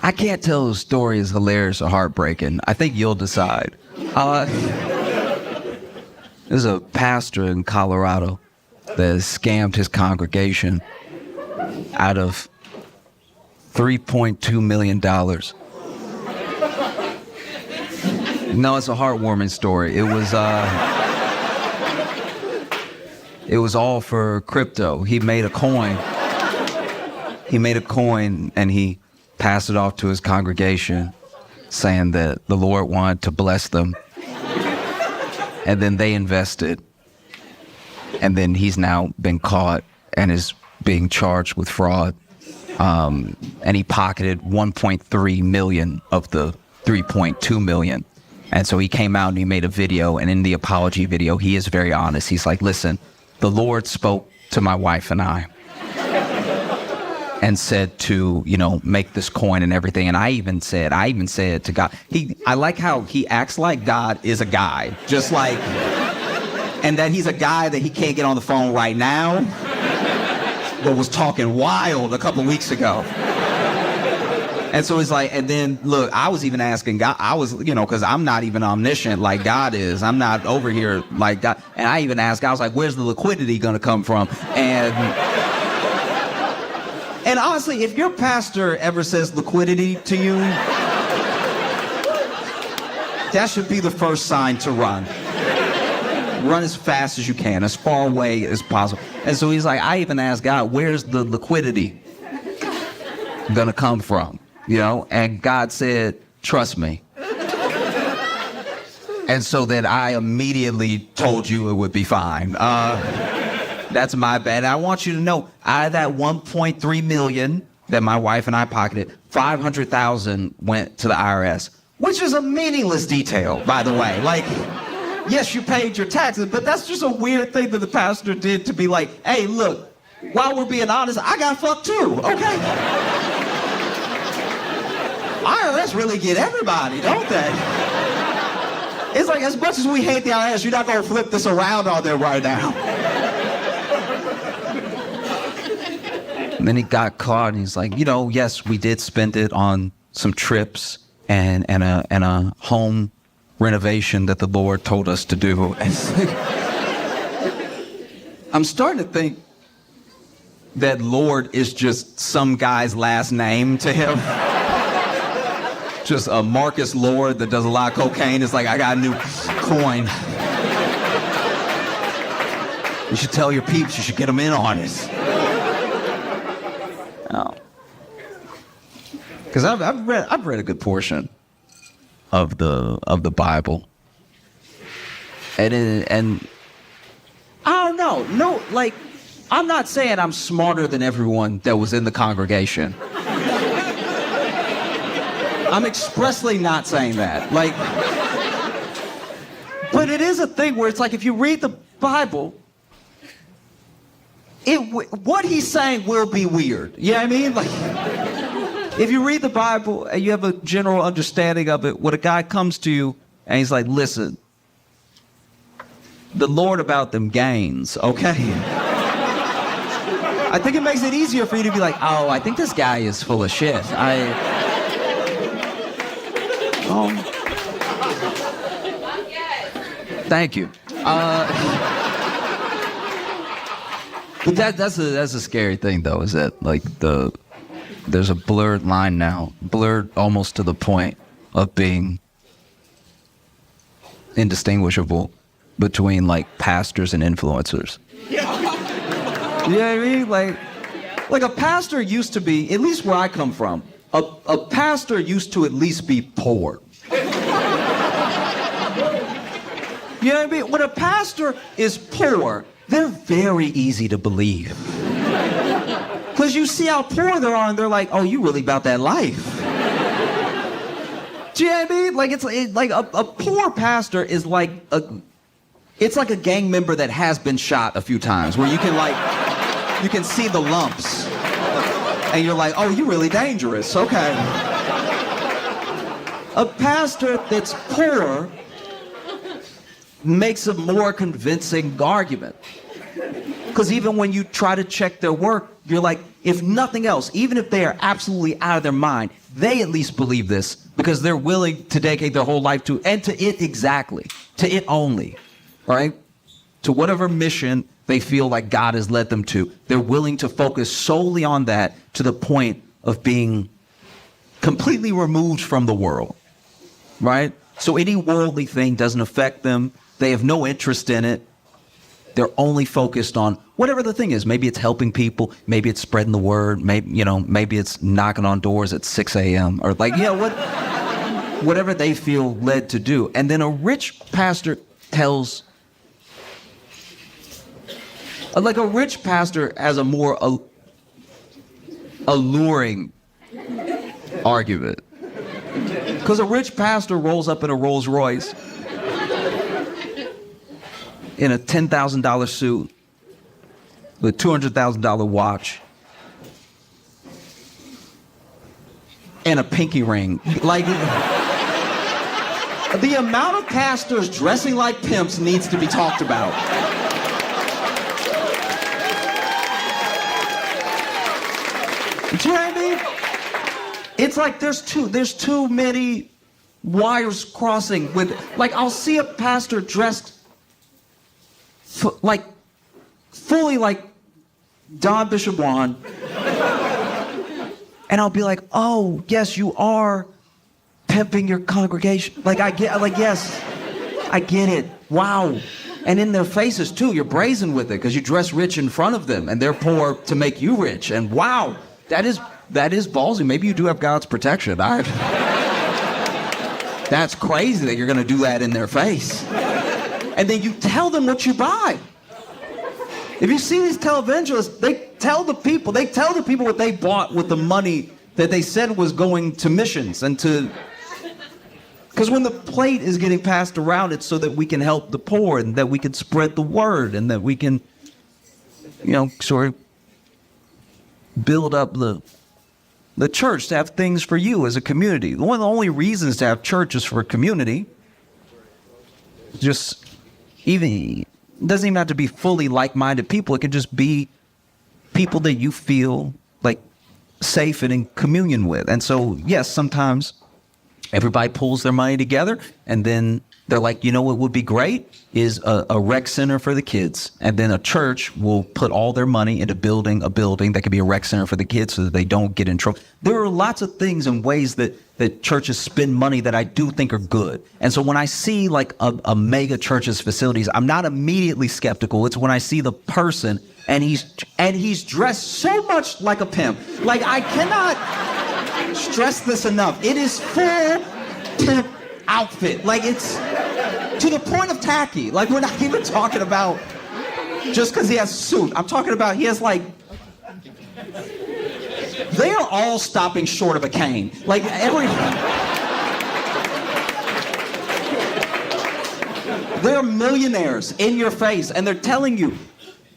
I can't tell the story is hilarious or heartbreaking. I think you'll decide. There's a pastor in Colorado that scammed his congregation out of $3.2 million. No, it's a heartwarming story. It was all for crypto. He made a coin. And he passed it off to his congregation, saying that the Lord wanted to bless them. And then they invested. And then he's now been caught and is being charged with fraud. And he pocketed 1.3 million of the 3.2 million. And so he came out and he made a video. And in the apology video, he is very honest. He's like, listen, the Lord spoke to my wife and I and said to, make this coin and everything. And I even said to God, I like how he acts like God is a guy, just like, and that he's a guy that he can't get on the phone right now, but was talking wild a couple weeks ago. And so he's like, and then look, I was even asking God, because I'm not even omniscient like God is. I'm not over here like God. And I even asked God, I was like, where's the liquidity going to come from? And honestly, if your pastor ever says liquidity to you, that should be the first sign to run. Run as fast as you can, as far away as possible. And so he's like, I even asked God, where's the liquidity going to come from? And God said, trust me. And so then I immediately told you it would be fine. That's my bad. I want you to know, out of that 1.3 million that my wife and I pocketed, 500,000 went to the IRS, which is a meaningless detail, by the way. Like, yes, you paid your taxes, but that's just a weird thing that the pastor did to be like, hey, look, while we're being honest, I got fucked too, okay? IRS really get everybody, don't they? It's like, as much as we hate the IRS, you're not going to flip this around on them right now. And then he got caught, and he's like, yes, we did spend it on some trips and a home renovation that the Lord told us to do. And I'm starting to think that Lord is just some guy's last name to him. Just a Marcus Lord that does a lot of cocaine. It's like, I got a new coin. You should tell your peeps, you should get them in on it. Oh. Because I've read a good portion of the Bible. And I don't know. No, like, I'm not saying I'm smarter than everyone that was in the congregation. I'm expressly not saying that. Like, but it is a thing where it's like, if you read the Bible, what he's saying will be weird. You know what I mean? Like, if you read the Bible and you have a general understanding of it, when a guy comes to you and he's like, listen, the Lord about them gains, okay? I think it makes it easier for you to be like, oh, I think this guy is full of shit. Thank you. But that's a scary thing, though, is that, like, there's a blurred line now, blurred almost to the point of being indistinguishable between, like, pastors and influencers. You know what I mean? Like a pastor used to be, at least where I come from, a pastor used to at least be poor. You know what I mean? When a pastor is poor, they're very easy to believe. Because you see how poor they are, and they're like, oh, you really about that life. Do you know what I mean? Like, it's like a poor pastor is like it's like a gang member that has been shot a few times, where you can see the lumps. And you're like, oh, you're really dangerous, okay. A pastor that's poor makes a more convincing argument. Because even when you try to check their work, you're like, if nothing else, even if they are absolutely out of their mind, they at least believe this because they're willing to dedicate their whole life to, and to it exactly, to it only, right? To whatever mission they feel like God has led them to. They're willing to focus solely on that to the point of being completely removed from the world, right? So any worldly thing doesn't affect them. They have no interest in it. They're only focused on whatever the thing is. Maybe it's helping people. Maybe it's spreading the word. Maybe it's knocking on doors at 6 a.m. or whatever they feel led to do. And then a rich pastor has a more alluring argument. Because a rich pastor rolls up in a Rolls Royce in a $10,000 suit with a $200,000 watch and a pinky ring. Like, the amount of pastors dressing like pimps needs to be talked about. Do you know what I mean? It's like there's too many wires crossing with, like, I'll see a pastor dressed fully like Don Bishop Juan, and I'll be like, oh, yes, you are pimping your congregation. Yes, I get it. Wow. And in their faces too, you're brazen with it because you dress rich in front of them and they're poor to make you rich. And wow, that is ballsy. Maybe you do have God's protection. That's crazy that you're going to do that in their face. And then you tell them what you buy. If you see these televangelists, they tell the people what they bought with the money that they said was going to missions and to... Because when the plate is getting passed around, it's so that we can help the poor and that we can spread the word and that we can, sort of build up the church to have things for you as a community. One of the only reasons to have church is for a community. It doesn't even have to be fully like-minded people. It could just be people that you feel like safe and in communion with. And so, yes, sometimes everybody pulls their money together and then they're like, what would be great is a rec center for the kids. And then a church will put all their money into building a building that could be a rec center for the kids so that they don't get in trouble. There are lots of things and ways that churches spend money that I do think are good. And so when I see like a mega church's facilities, I'm not immediately skeptical. It's when I see the person and he's dressed so much like a pimp. Like, I cannot stress this enough. It is full pimp outfit. Like, it's to the point of tacky. Like, we're not even talking about just because he has a suit. I'm talking about he has like... They are all stopping short of a cane. Like, they're millionaires in your face, and they're telling you,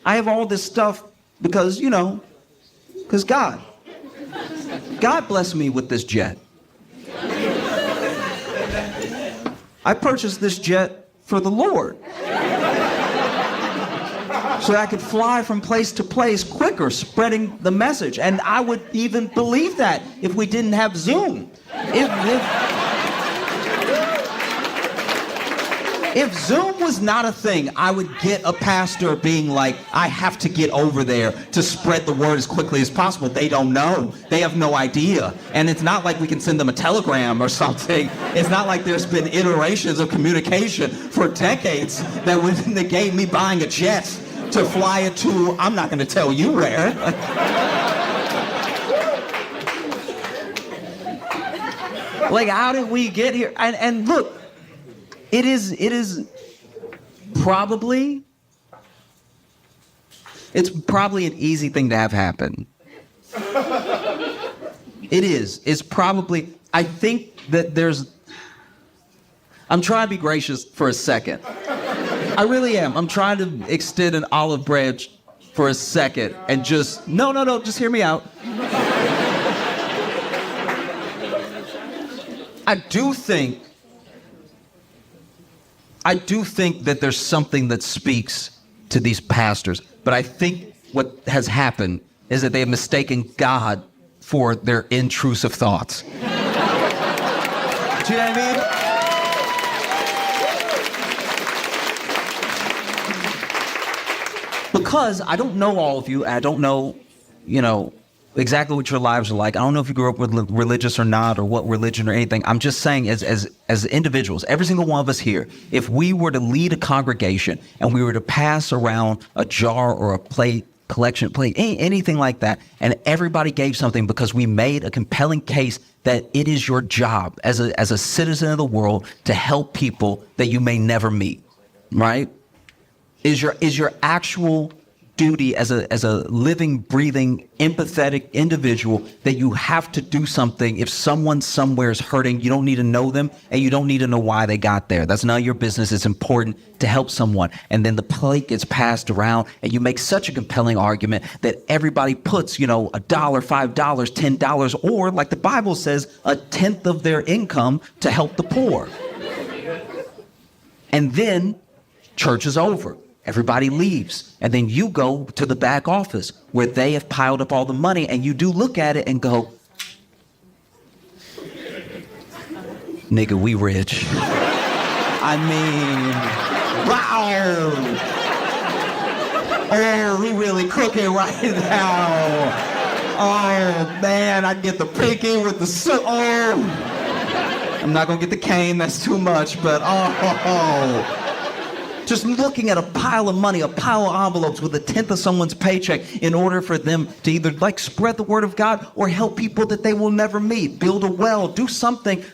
I have all this stuff because, because God blessed me with this jet. I purchased this jet for the Lord so that I could fly from place to place quicker, spreading the message. And I would even believe that if we didn't have Zoom. If Zoom was not a thing, I would get a pastor being like, I have to get over there to spread the word as quickly as possible. They don't know. They have no idea. And it's not like we can send them a telegram or something. It's not like there's been iterations of communication for decades that would negate me buying a jet to fly it to, I'm not going to tell you where. Like, how did we get here? And look, it is probably, it's probably an easy thing to have happen. It is. It's probably, I think that I'm trying to be gracious for a second. I really am. I'm trying to extend an olive branch for a second and just, no, just hear me out. I do think that there's something that speaks to these pastors, but I think what has happened is that they have mistaken God for their intrusive thoughts. Do you know what I mean? Because I don't know all of you, and I don't know, exactly what your lives are like. I don't know if you grew up with religious or not, or what religion or anything. I'm just saying, as individuals, every single one of us here, if we were to lead a congregation and we were to pass around a jar or a plate, collection plate, anything like that, and everybody gave something because we made a compelling case that it is your job as a citizen of the world to help people that you may never meet, right? Is your actual duty as a living, breathing, empathetic individual that you have to do something if someone somewhere is hurting. You don't need to know them, and you don't need to know why they got there. That's none of your business. It's important to help someone. And then the plate gets passed around, and you make such a compelling argument that everybody puts, $1, $5, $10, or like the Bible says, 1/10 of their income to help the poor. And then church is over. Everybody leaves. And then you go to the back office where they have piled up all the money, and you do look at it and go, nigga, we rich. I mean, wow. Oh, we really cooking right now. Oh, man, I get the pinky with the soup. Oh. I'm not going to get the cane. That's too much, but oh. Just looking at a pile of money, a pile of envelopes with 1/10 of someone's paycheck in order for them to either spread the word of God or help people that they will never meet, build a well, do something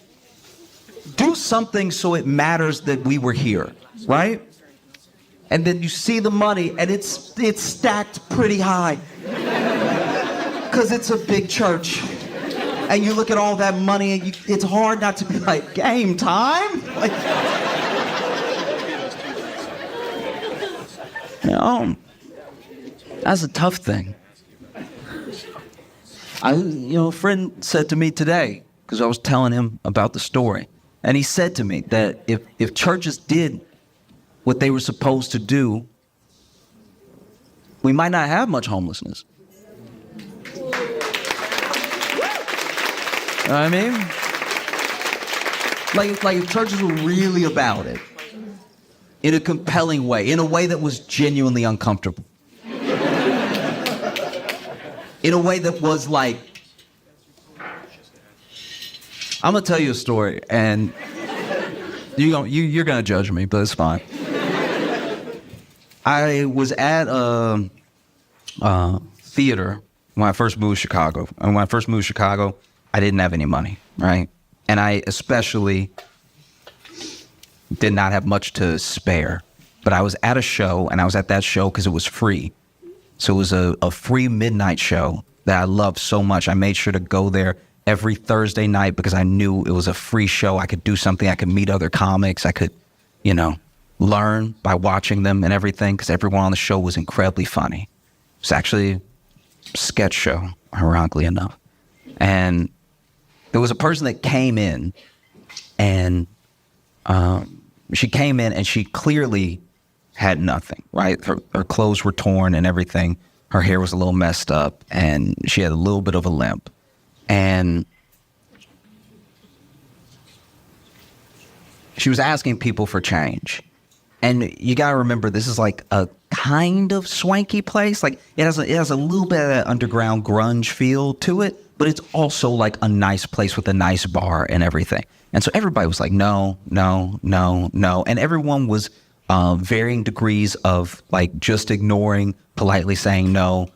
so it matters that we were here, right? And then you see the money and it's stacked pretty high because it's a big church. And you look at all that money and it's hard not to be like, game time? That's a tough thing. A friend said to me today, because I was telling him about the story, and he said to me that if churches did what they were supposed to do, we might not have much homelessness. You know what I mean? Like if churches were really about it, in a compelling way, in a way that was genuinely uncomfortable. In a way that was like, I'm gonna tell you a story, and you're gonna judge me, but it's fine. I was at a theater when I first moved to Chicago. And when I first moved to Chicago, I didn't have any money, right? And I especially did not have much to spare. But I was at a show, and I was at that show because it was free. So it was a free midnight show that I loved so much. I made sure to go there every Thursday night because I knew it was a free show. I could do something. I could meet other comics. I could, learn by watching them and everything, because everyone on the show was incredibly funny. It was actually a sketch show, ironically enough. And there was a person that came in, and she came in and she clearly had nothing, right? Her clothes were torn and everything. Her hair was a little messed up, and she had a little bit of a limp. And she was asking people for change. And you got to remember, this is like a kind of swanky place. Like it has a little bit of that underground grunge feel to it, but it's also like a nice place with a nice bar and everything. And so everybody was like, no, no, no, no. And everyone was varying degrees of like just ignoring, politely saying no,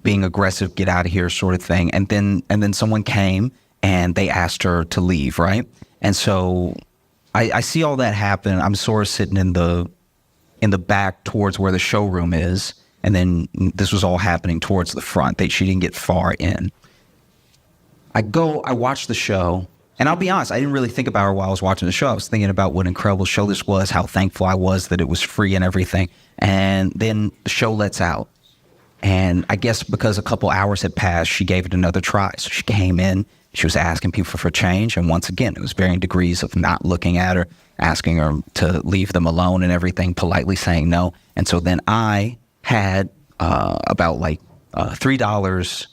being aggressive, get out of here sort of thing. And then someone came and they asked her to leave, right? And so I see all that happen. I'm sort of sitting in the back towards where the showroom is. And then this was all happening towards the front. She didn't get far in. I watch the show, and I'll be honest, I didn't really think about her while I was watching the show. I was thinking about what an incredible show this was, how thankful I was that it was free and everything. And then the show lets out. And I guess because a couple hours had passed, she gave it another try. So she came in, she was asking people for change. And once again, it was varying degrees of not looking at her, asking her to leave them alone and everything, politely saying no. And so then I had about like $3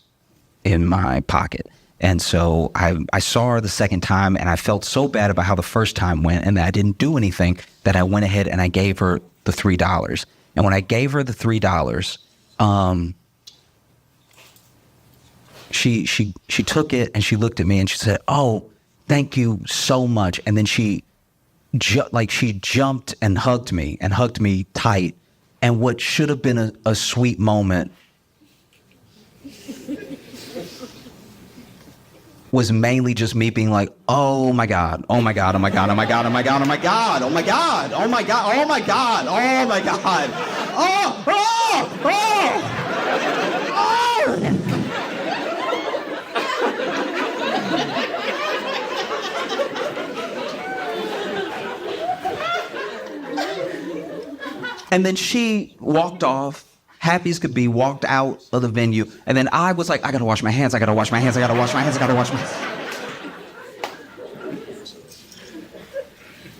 in my pocket. And so I saw her the second time, and I felt so bad about how the first time went and that I didn't do anything, that I went ahead and I gave her the $3. And when I gave her the $3, she took it and she looked at me and she said, "Oh, thank you so much." And then she jumped and hugged me tight. And what should have been a sweet moment was mainly just me being like, "Oh my God, oh my God, oh my God, oh my God, oh my God, oh my God, oh my God, oh my God, oh my God, oh my God, oh, oh, oh, oh." And then she walked off, happy as could be, walked out of the venue. And then I was like, I gotta wash my hands, I gotta wash my hands, I gotta wash my hands, I gotta wash my hands.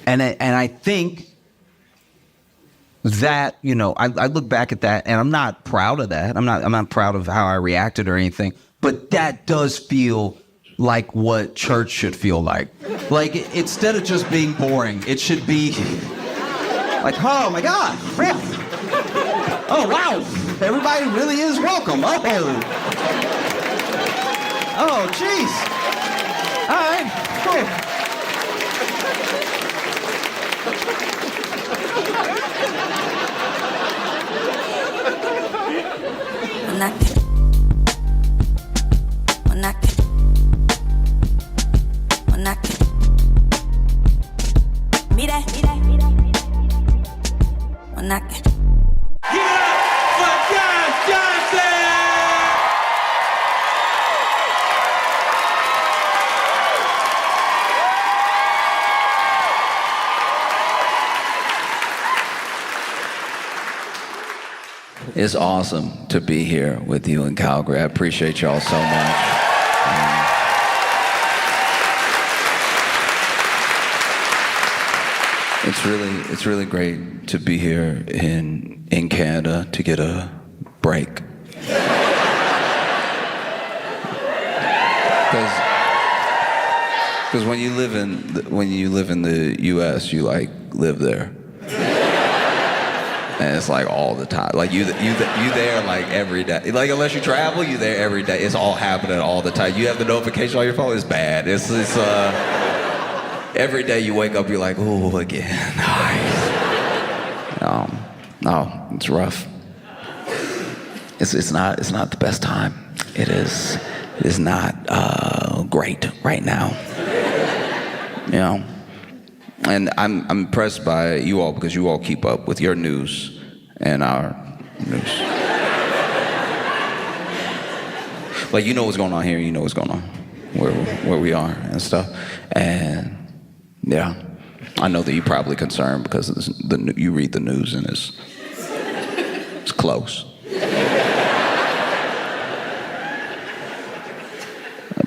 And I think that, you know, I look back at that and I'm not proud of that. I'm not proud of how I reacted or anything. But that does feel like what church should feel like. Like, instead of just being boring, it should be like, oh my God, oh wow, everybody really is welcome. Oh jeez. All right, cool. It's awesome to be here with you in Calgary. I appreciate y'all so much. It's really great to be here in Canada to get a break. Because when you live in the U.S., you like live there. And it's like all the time. Like you there like every day. Like unless you travel, you there every day. It's all happening all the time. You have the notification on your phone. It's bad. It's every day you wake up, you're like, oh, again. No, it's rough. It's not the best time. It is not great right now. You know. And I'm impressed by you all because you all keep up with your news and our news. Like, you know what's going on here, you know what's going on where we are and stuff. And yeah, I know that you're probably concerned because you read the news and it's close.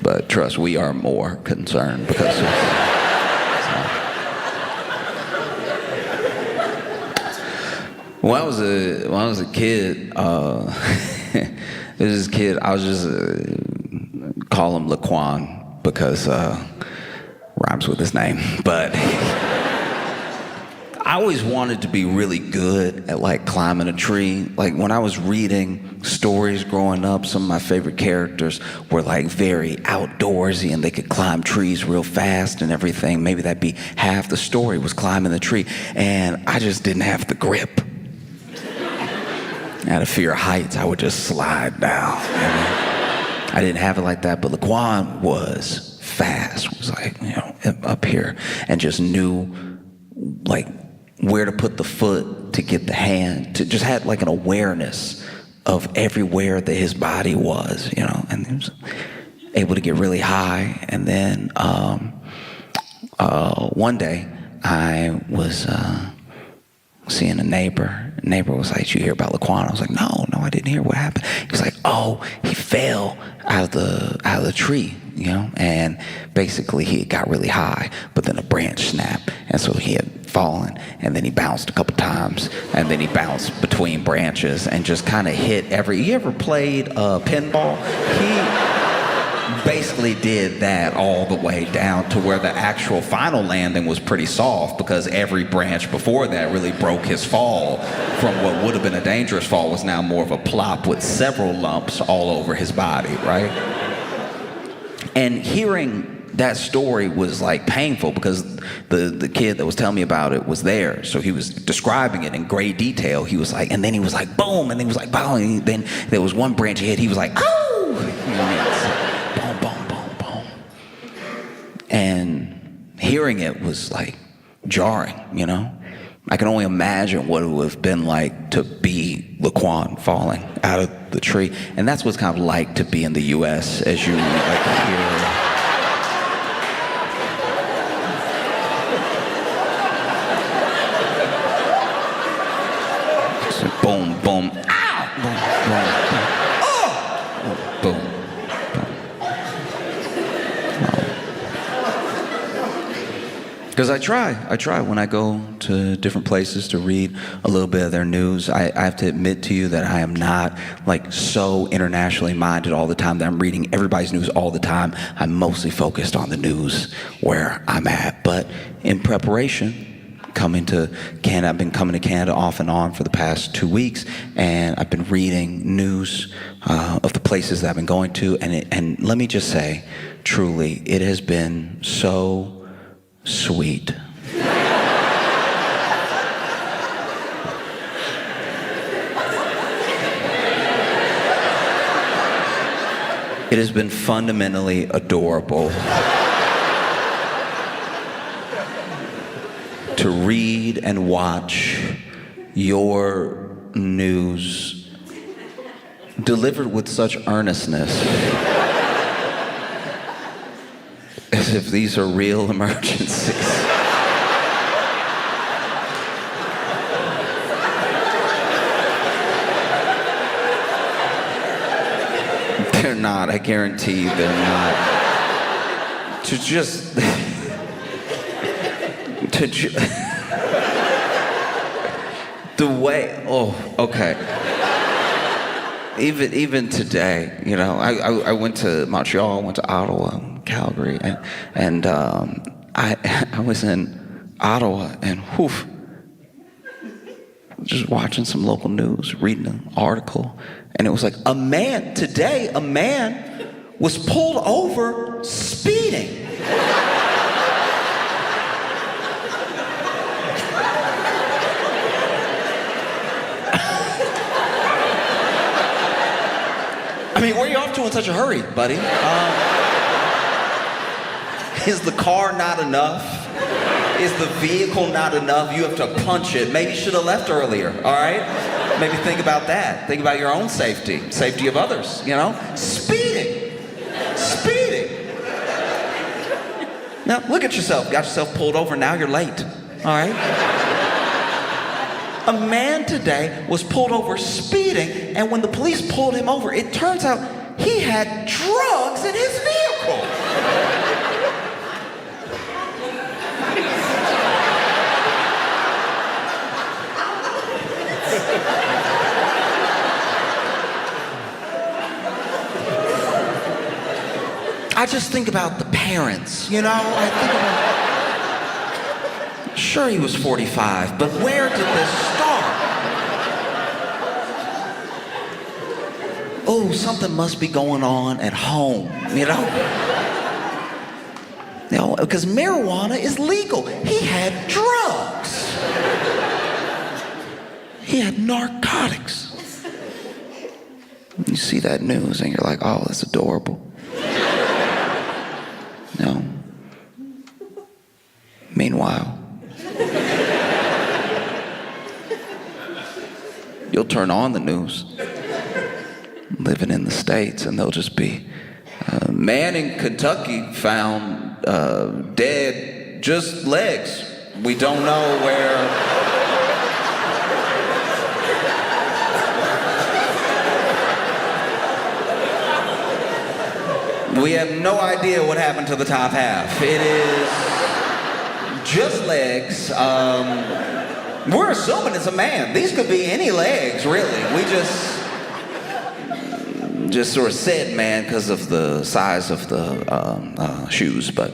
But trust, we are more concerned because When I was a kid, there's this kid, I was just call him Laquan because rhymes with his name. But I always wanted to be really good at like climbing a tree. Like when I was reading stories growing up, some of my favorite characters were like very outdoorsy and they could climb trees real fast and everything. Maybe that'd be half the story was climbing the tree. And I just didn't have the grip. Out of fear of heights, I would just slide down. I didn't have it like that, but Laquan was fast, was like, you know, up here, and just knew like where to put the foot to get the hand, to just had like an awareness of everywhere that his body was, you know, and he was able to get really high. And then one day I was seeing a neighbor. The neighbor was like, "Did you hear about Laquan?" I was like, no, I didn't hear what happened. He was like, "Oh, he fell out of the tree, you know, and basically he got really high, but then a branch snapped, and so he had fallen, and then he bounced a couple times, and then he bounced between branches and just kind of hit you ever played pinball? He basically did that all the way down to where the actual final landing was pretty soft, because every branch before that really broke his fall from what would have been a dangerous fall was now more of a plop with several lumps all over his body, right? And hearing that story was like painful, because the kid that was telling me about it was there, so he was describing it in great detail. He was like, and then he was like, boom, and then he was like, boom, and then there was one branch he hit, he was like, oh, boom, boom, boom, boom. And hearing it was like jarring, you know? I can only imagine what it would have been like to be Laquan falling out of the tree. And that's what it's kind of like to be in the US, as you like hear. Boom, boom, ow! Boom, boom, boom. Oh! Boom, boom. Because I try when I go to different places to read a little bit of their news. I have to admit to you that I am not like so internationally minded all the time that I'm reading everybody's news all the time. I'm mostly focused on the news where I'm at. But in preparation, coming to Canada, I've been coming to Canada off and on for the past 2 weeks, and I've been reading news of the places that I've been going to, and let me just say, truly, it has been so sweet. It has been fundamentally adorable to read and watch your news delivered with such earnestness, as if these are real emergencies. They're not, I guarantee they're not. To just... the way, oh, okay. Even today, you know, I went to Montreal, I went to Ottawa, Calgary, and I was in Ottawa, and whew, just watching some local news, reading an article, and it was like, a man was pulled over speeding. I mean, where are you off to in such a hurry, buddy? Is the car not enough? Is the vehicle not enough? You have to punch it. Maybe you should have left earlier, all right? Maybe think about that. Think about your own safety of others, you know? Speeding. Now, look at yourself. Got yourself pulled over, now you're late, all right? A man today was pulled over speeding, and when the police pulled him over, it turns out he had drugs in his vehicle. I just think about the parents, you know? I think about... Sure, he was 45, but where did this start? Oh, something must be going on at home, you know? You know, because marijuana is legal. He had drugs. He had narcotics. You see that news and you're like, oh, that's adorable. No. Meanwhile, you'll turn on the news, living in the States, and they'll just be, man in Kentucky found dead, just legs. We don't know where We have no idea what happened to the top half. It is just legs. We're assuming it's a man. These could be any legs, really. We just sort of said man because of the size of the shoes, but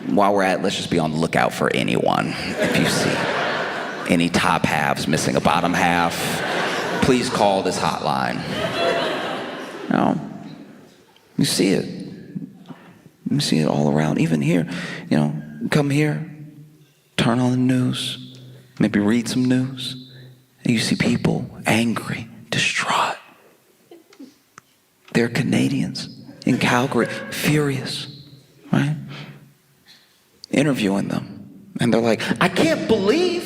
while we're at it, let's just be on the lookout for anyone. If you see any top halves missing a bottom half, please call this hotline. You know, you see it. You see it all around, even here. You know, come here, turn on the news, maybe read some news, and you see people angry, distraught. They're Canadians in Calgary, furious, right? Interviewing them, and they're like, I can't believe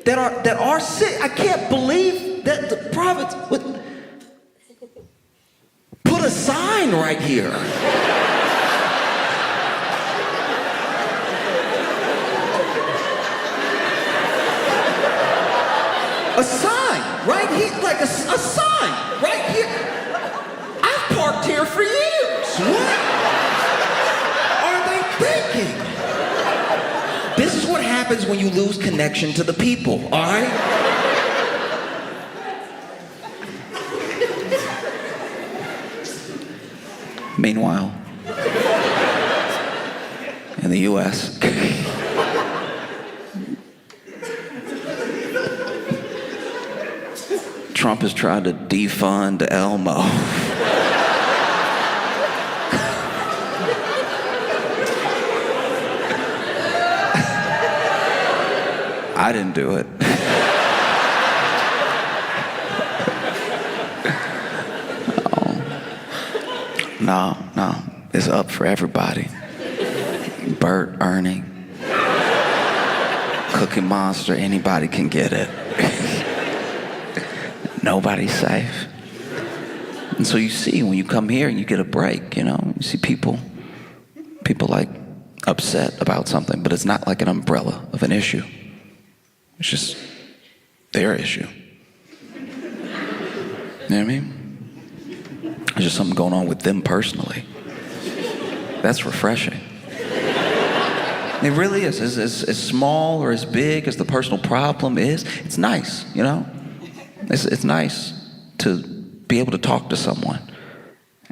that our city, I can't believe that the province would put a sign right here. A sign right here, like a sign right here. I've parked here for years. What are they thinking? This is what happens when you lose connection to the people, all right? Meanwhile, in the U.S., Trump has tried to defund Elmo. I didn't do it. No, it's up for everybody. Bert, Ernie, Cookie Monster, anybody can get it. Nobody's safe. And so you see, when you come here and you get a break, you know, you see people like upset about something, but it's not like an umbrella of an issue. It's just their issue. You know what I mean? There's just something going on with them personally. That's refreshing. It really is. As small or as big as the personal problem is, it's nice, you know? It's nice to be able to talk to someone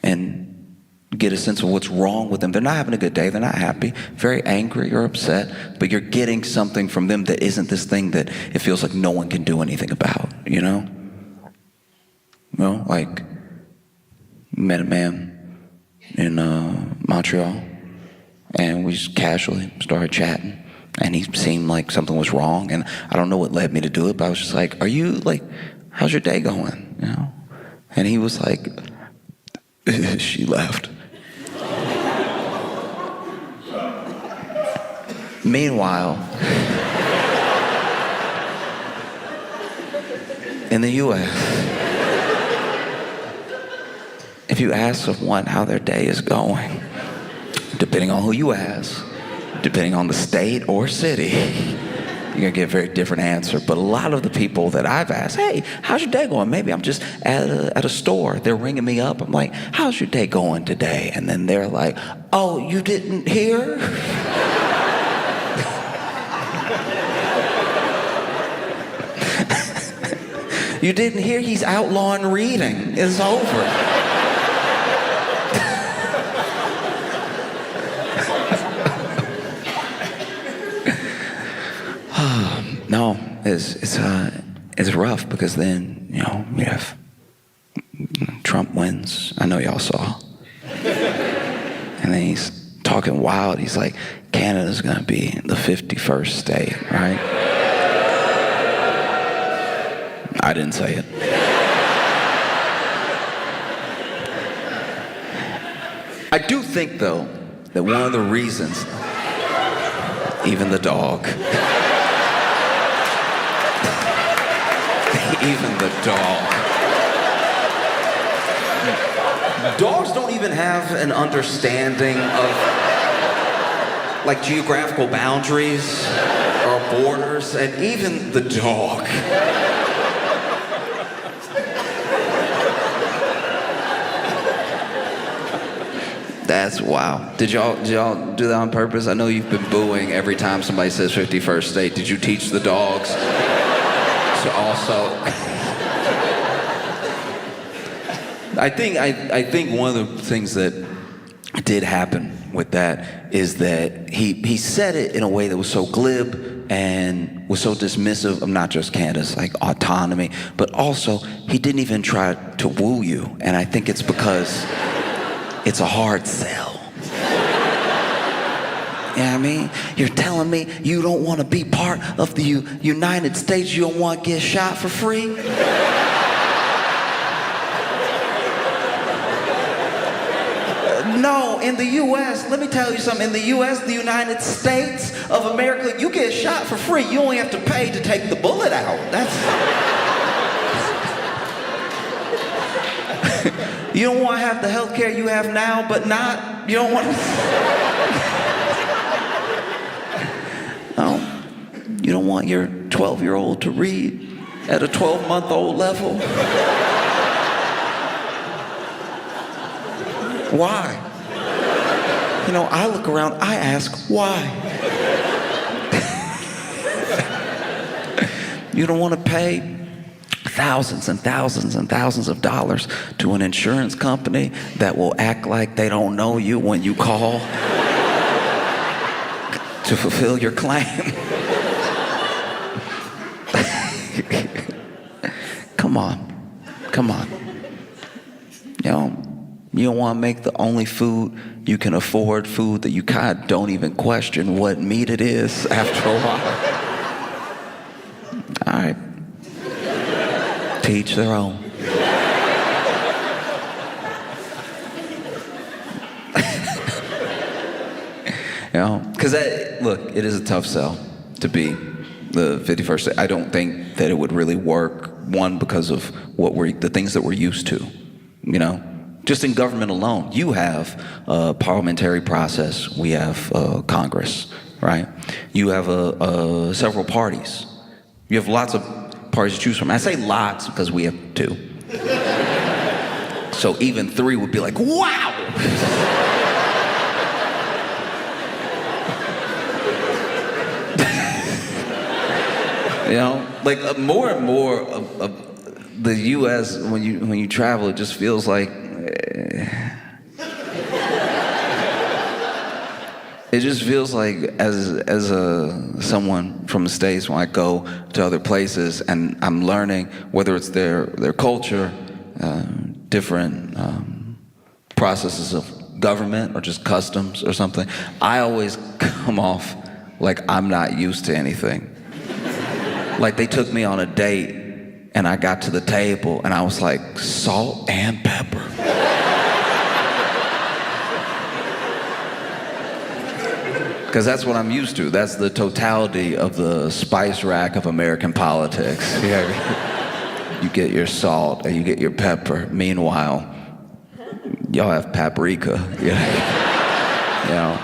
and get a sense of what's wrong with them. They're not having a good day. They're not happy, very angry or upset, but you're getting something from them that isn't this thing that it feels like no one can do anything about, you know? You know, like, met a man in Montreal, and we just casually started chatting, and he seemed like something was wrong, and I don't know what led me to do it, but I was just like, are you, like, how's your day going, you know? And he was like, she left. Meanwhile, in the U.S., if you ask someone how their day is going, depending on who you ask, depending on the state or city, you're gonna get a very different answer. But a lot of the people that I've asked, hey, how's your day going? Maybe I'm just at a store. They're ringing me up. I'm like, how's your day going today? And then they're like, oh, you didn't hear? You didn't hear? He's outlawing reading. It's over. No, it's rough because then, you know, you have Trump wins. I know y'all saw. And then he's talking wild. He's like, Canada's gonna be the 51st state, right? I didn't say it. I do think, though, that one of the reasons, even the dog, even the dog. Dogs don't even have an understanding of, like, geographical boundaries or borders, and even the dog. That's wow. Did y'all do that on purpose? I know you've been booing every time somebody says 51st state. Did you teach the dogs to also? I think one of the things that did happen with that is that he said it in a way that was so glib and was so dismissive of not just Canada's like autonomy, but also he didn't even try to woo you. And I think it's because it's a hard sell. You know what I mean? You're telling me you don't want to be part of the United States, you don't want to get shot for free? No, in the U.S., let me tell you something. In the U.S., the United States of America, you get shot for free. You only have to pay to take the bullet out. That's... You don't want to have the health care you have now, but not... You don't want to... No. You don't want your 12-year-old to read at a 12-month-old level? Why? You know, I look around, I ask, why? You don't want to pay thousands and thousands and thousands of dollars to an insurance company that will act like they don't know you when you call to fulfill your claim? Come on. Come on. You know, you don't want to make the only food you can afford, food that you kind of don't even question what meat it is after a while. All right. To each their own. You know, because look, it is a tough sell to be the 51st state. I don't think that it would really work, one, because of the things that we're used to, you know. Just in government alone, you have a parliamentary process. We have Congress, right? You have several parties. You have lots of parties to choose from. I say lots because we have two. So even three would be like, wow! You know, like more and more of the U.S. when you travel, it just feels like it just feels like as someone from the States, when I go to other places and I'm learning whether it's their culture, different processes of government or just customs or something, I always come off like I'm not used to anything. Like they took me on a date and I got to the table and I was like, salt and pepper. Because that's what I'm used to. That's the totality of the spice rack of American politics. You get your salt and you get your pepper. Meanwhile, y'all have paprika. You know,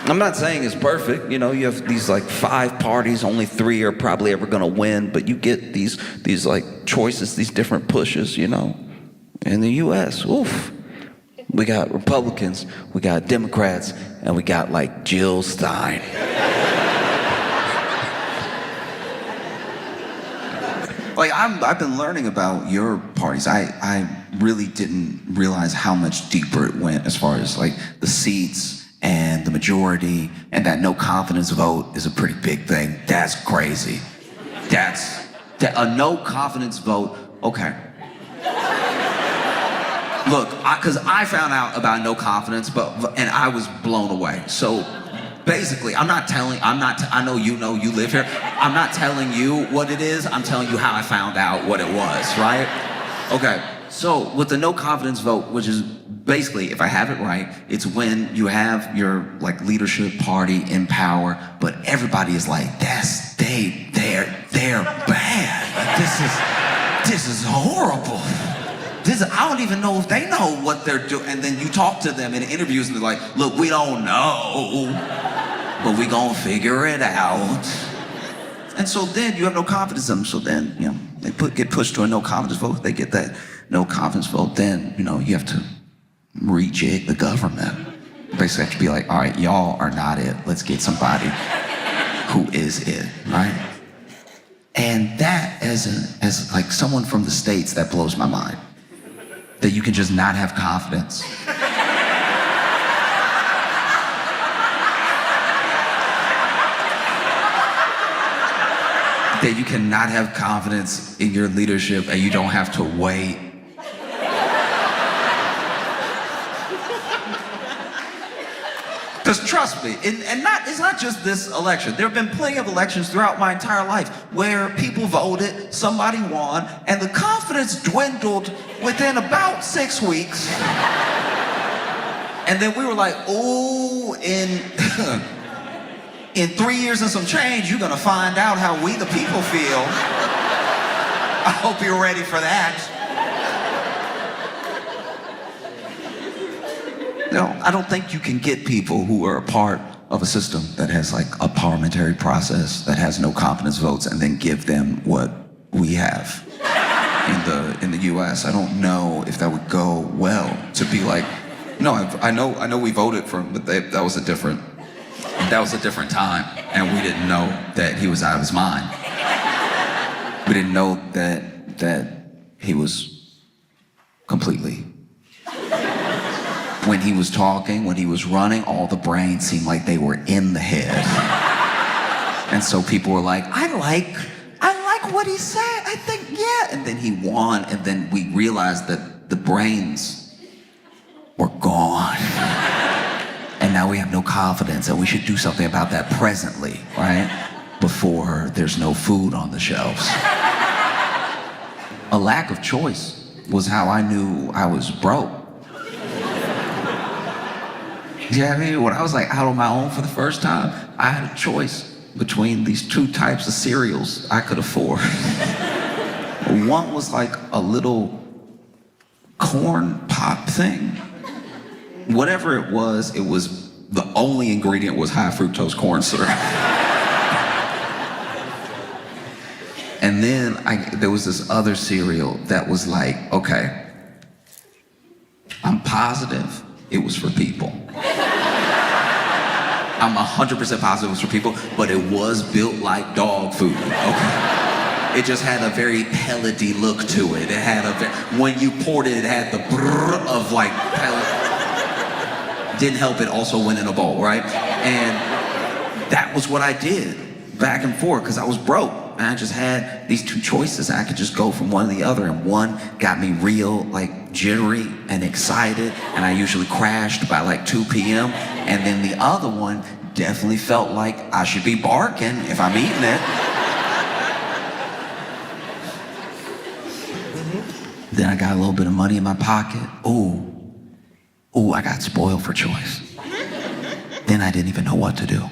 I'm not saying it's perfect. You know, you have these like 5 parties, only 3 are probably ever gonna win, but you get these like choices, these different pushes, you know. In the US, oof. We got Republicans, we got Democrats, and we got like Jill Stein. Like I've been learning about your parties. I really didn't realize how much deeper it went as far as like the seats and the majority, and that no confidence vote is a pretty big thing. That's crazy. A no confidence vote, okay. Look, because I found out about no confidence, and I was blown away. So basically, I know you live here. I'm not telling you what it is, I'm telling you how I found out what it was, right? Okay, so with the no confidence vote, which is basically, if I have it right, it's when you have your like leadership party in power, but everybody is like, they're bad. Like, this is horrible. I don't even know if they know what they're doing. And then you talk to them in interviews and they're like, look, we don't know, but we gonna figure it out. And so then you have no confidence in them. So then, you know, they get pushed to a no confidence vote. They get that no confidence vote. Then, you know, you have to rejig the government. basically have to be like, all right, y'all are not it. Let's get somebody who is it, right? And that, as like someone from the States, that blows my mind. That you can just not have confidence. That you cannot have confidence in your leadership and you don't have to wait. Because trust me, it's not just this election. There have been plenty of elections throughout my entire life where people voted, somebody won, and the confidence dwindled within about 6 weeks. And then we were like, oh, in 3 years and some change, you're gonna find out how we the people feel. I hope you're ready for that. No, I don't think you can get people who are a part of a system that has like a parliamentary process that has no confidence votes and then give them what we have in the US. I don't know if that would go well to be like, no, I know we voted for him, but that was a different time, and we didn't know that he was out of his mind. We didn't know that he was completely. When he was talking, when he was running, all the brains seemed like they were in the head. And so people were like, I like what he said. I think, yeah. And then he won, and then we realized that the brains were gone. And now we have no confidence, and we should do something about that presently, right? Before there's no food on the shelves. A lack of choice was how I knew I was broke. Yeah, I mean, when I was like out on my own for the first time, I had a choice between these two types of cereals I could afford. One was like a little corn pop thing. Whatever it was the only ingredient was high fructose corn syrup. And then there was this other cereal that was like, okay, I'm positive it was for people. I'm 100% positive it was for people, but it was built like dog food, okay? It just had a very pellety look to it. It had when you poured it, it had the brrr of like pellet. Didn't help it also went in a bowl, right? And that was what I did, back and forth, because I was broke. And I just had these two choices. I could just go from one to the other, and one got me real, like, jittery and excited, and I usually crashed by like 2 p.m. And then the other one definitely felt like I should be barking if I'm eating it. Then I got a little bit of money in my pocket. Ooh, I got spoiled for choice. Then I didn't even know what to do.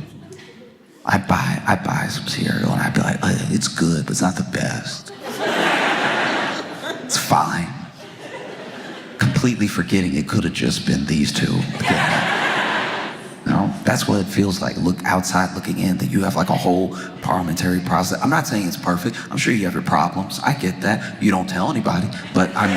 I'd buy some cereal and I'd be like, it's good, but it's not the best. It's fine. Completely forgetting it could have just been these two. No, that's what it feels like. Look outside looking in, that you have like a whole parliamentary process. I'm not saying it's perfect. I'm sure you have your problems. I get that. You don't tell anybody, but I'm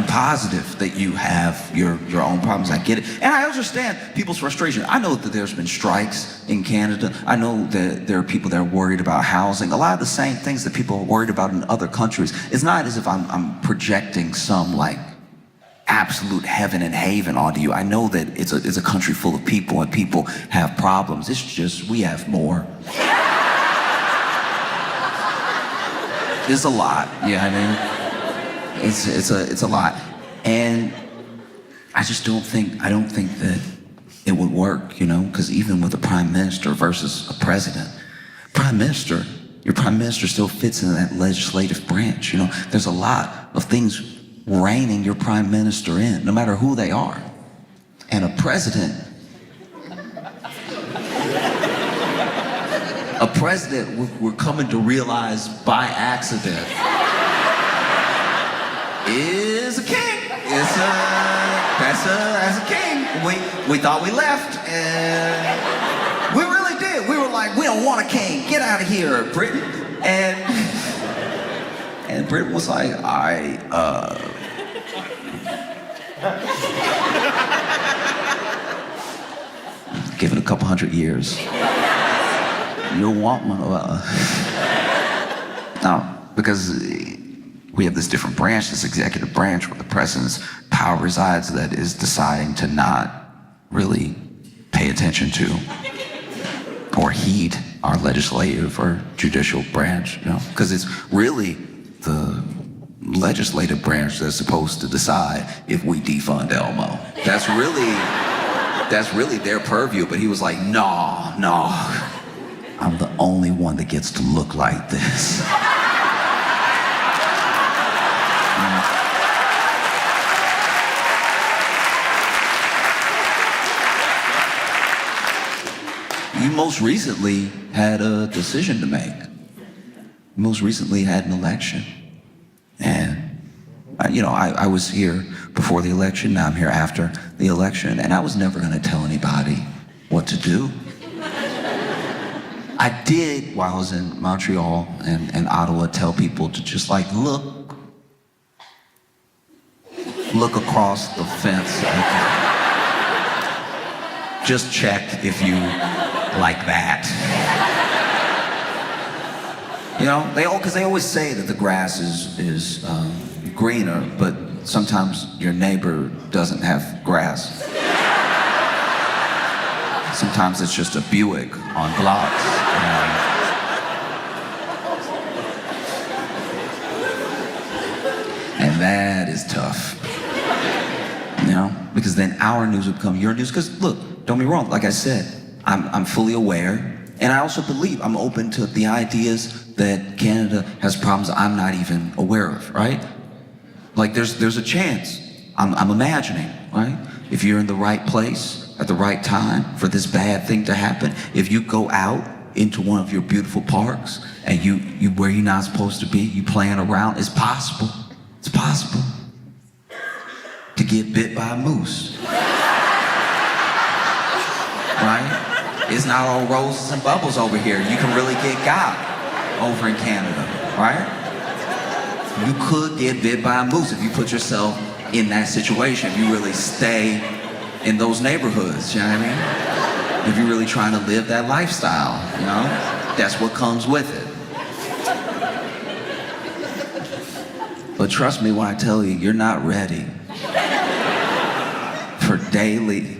positive that you have your own problems. I get it. And I understand people's frustration. I know that there's been strikes in Canada. I know that there are people that are worried about housing. A lot of the same things that people are worried about in other countries. It's not as if I'm projecting some like absolute heaven and haven onto you. I know that it's a country full of people and people have problems. It's just we have more. It's a lot, yeah, I mean. It's a lot, and I don't think that it would work, you know, because even with a prime minister versus a president, your prime minister still fits in that legislative branch, you know. There's a lot of things reining your prime minister in, no matter who they are, and a president we're coming to realize by accident is a king. That's a king. We thought we left, and we really did. We were like, we don't want a king. Get out of here, Britain. And Britain was like, all right, Give it a couple hundred years. You'll want one. No, because we have this different branch, this executive branch, where the president's power resides, that is deciding to not really pay attention to or heed our legislative or judicial branch, because it's really the legislative branch that's supposed to decide if we defund Elmo. That's really their purview, but he was like, no, I'm the only one that gets to look like this. You most recently had a decision to make. You most recently had an election. And, I was here before the election, now I'm here after the election, and I was never gonna tell anybody what to do. I did, while I was in Montreal and Ottawa, tell people to just look across the fence. Just check if you like that. Because they always say that the grass is greener, but sometimes your neighbor doesn't have grass. Sometimes it's just a Buick on blocks. And that is tough. Because then our news would become your news. Because look, don't be wrong, like I said, I'm fully aware, and I also believe I'm open to the ideas that Canada has problems I'm not even aware of, right? There's a chance, I'm imagining, right? If you're in the right place at the right time for this bad thing to happen, if you go out into one of your beautiful parks and you where you're not supposed to be, you playing around, it's possible to get bit by a moose. Right? It's not all roses and bubbles over here. You can really get got over in Canada, right? You could get bit by a moose if you put yourself in that situation, if you really stay in those neighborhoods, you know what I mean? If you're really trying to live that lifestyle, that's what comes with it. But trust me when I tell you, you're not ready for daily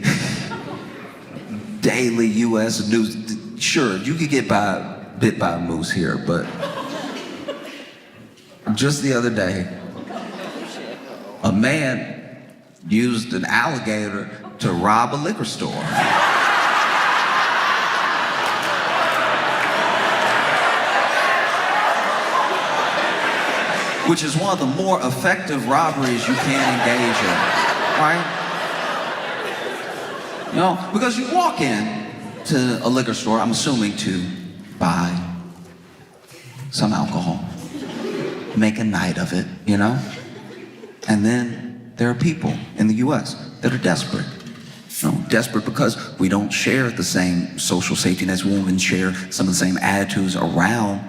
U.S. news. Sure, you could get bit by a moose here, but just the other day, a man used an alligator to rob a liquor store. Which is one of the more effective robberies you can engage in, right? Because you walk in to a liquor store, I'm assuming to buy some alcohol, make a night of it, And then there are people in the US that are desperate. Desperate because we don't share the same social safety nets, we won't even share some of the same attitudes around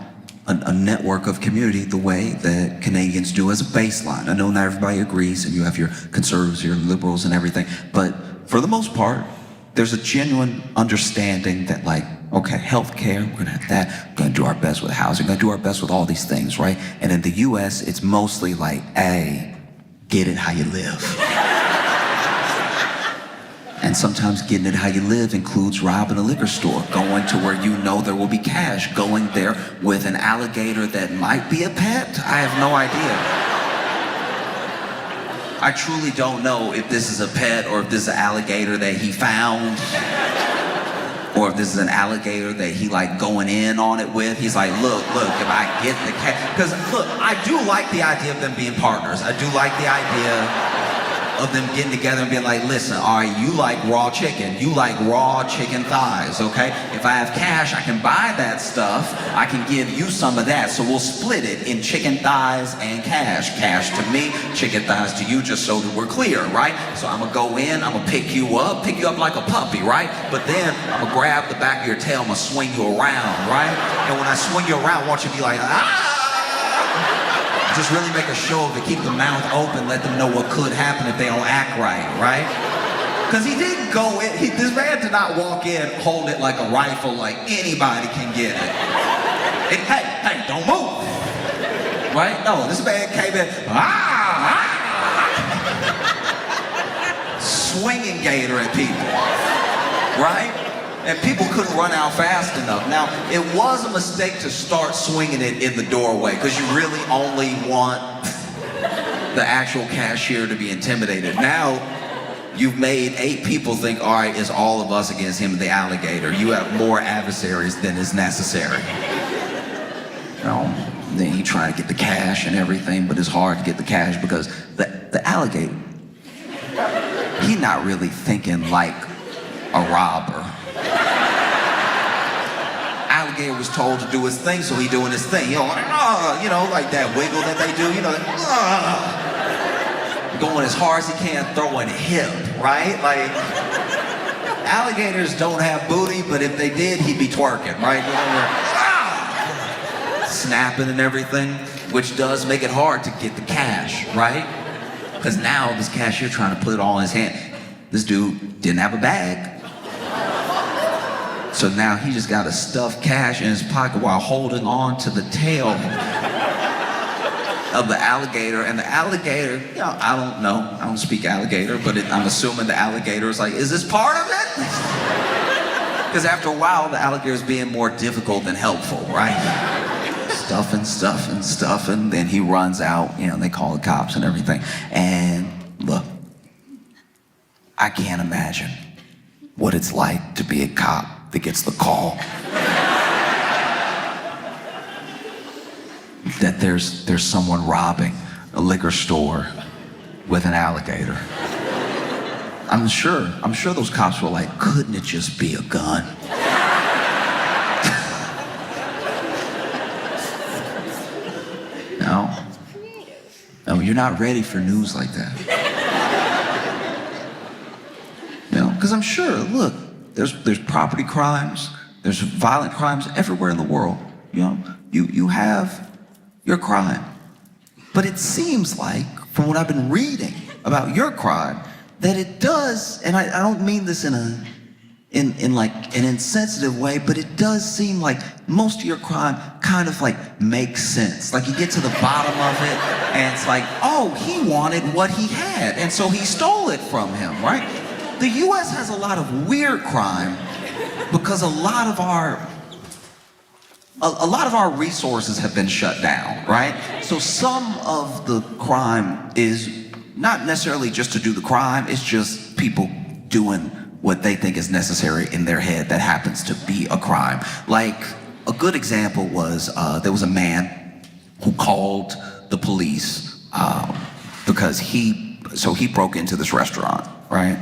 a network of community the way that Canadians do as a baseline. I know not everybody agrees, and you have your conservatives, your liberals and everything, but for the most part, there's a genuine understanding that okay, healthcare, we're gonna have that, we're gonna do our best with housing, we're gonna do our best with all these things, right? And in the US, it's mostly hey, get it how you live. And sometimes getting it how you live includes robbing a liquor store, going to where there will be cash, going there with an alligator that might be a pet. I have no idea. I truly don't know if this is a pet or if this is an alligator that he found, or if this is an alligator that he going in on it with. He's like, look, if I get the cat, because look, I do like the idea of them being partners. I do like the idea of them getting together and being like, listen, all right, you like raw chicken, you like raw chicken thighs, okay? If I have cash, I can buy that stuff, I can give you some of that, so we'll split it in chicken thighs and cash. Cash to me, chicken thighs to you, just so that we're clear, right? So I'm gonna go in, I'm gonna pick you up like a puppy, right? But then I'm gonna grab the back of your tail, I'm gonna swing you around, right? And when I swing you around, I want you to be like, ah! just really make a show of it, keep the mouth open, let them know what could happen if they don't act right? Because he didn't go in, this man did not walk in, hold it like a rifle, like anybody can get it. Hey, don't move. Right? No, this man came in, swinging gator at people, right? And people couldn't run out fast enough. Now, it was a mistake to start swinging it in the doorway because you really only want the actual cashier to be intimidated. Now, you've made 8 people think, all right, it's all of us against him, the alligator. You have more adversaries than is necessary. Then he tried to get the cash and everything, but it's hard to get the cash because the alligator, he's not really thinking like a robber. Alligator was told to do his thing, so he doing his thing. Like that wiggle that they do, going as hard as he can, throwing hip, right? Like, alligators don't have booty, but if they did, he'd be twerking, right? Snapping and everything, which does make it hard to get the cash, right? Because now this cashier trying to put it all in his hand. This dude didn't have a bag. So now he just got to stuff cash in his pocket while holding on to the tail of the alligator. And the alligator, I don't know. I don't speak alligator, but I'm assuming the alligator is like, is this part of it? Because after a while, the alligator is being more difficult than helpful, right? Stuffing, then he runs out, they call the cops and everything. And look, I can't imagine what it's like to be a cop that gets the call that there's someone robbing a liquor store with an alligator. I'm sure those cops were like, couldn't it just be a gun? No, you're not ready for news like that. Because I'm sure, look, there's property crimes, there's violent crimes everywhere in the world. You have your crime. But it seems like, from what I've been reading about your crime, that it does, and I don't mean this in like an insensitive way, but it does seem like most of your crime kind of like makes sense. Like you get to the bottom of it, and it's like, oh, he wanted what he had, and so he stole it from him, right? The U.S. has a lot of weird crime because a lot of our resources have been shut down, right? So some of the crime is not necessarily just to do the crime, it's just people doing what they think is necessary in their head that happens to be a crime. Like, a good example was, there was a man who called the police because he broke into this restaurant, right?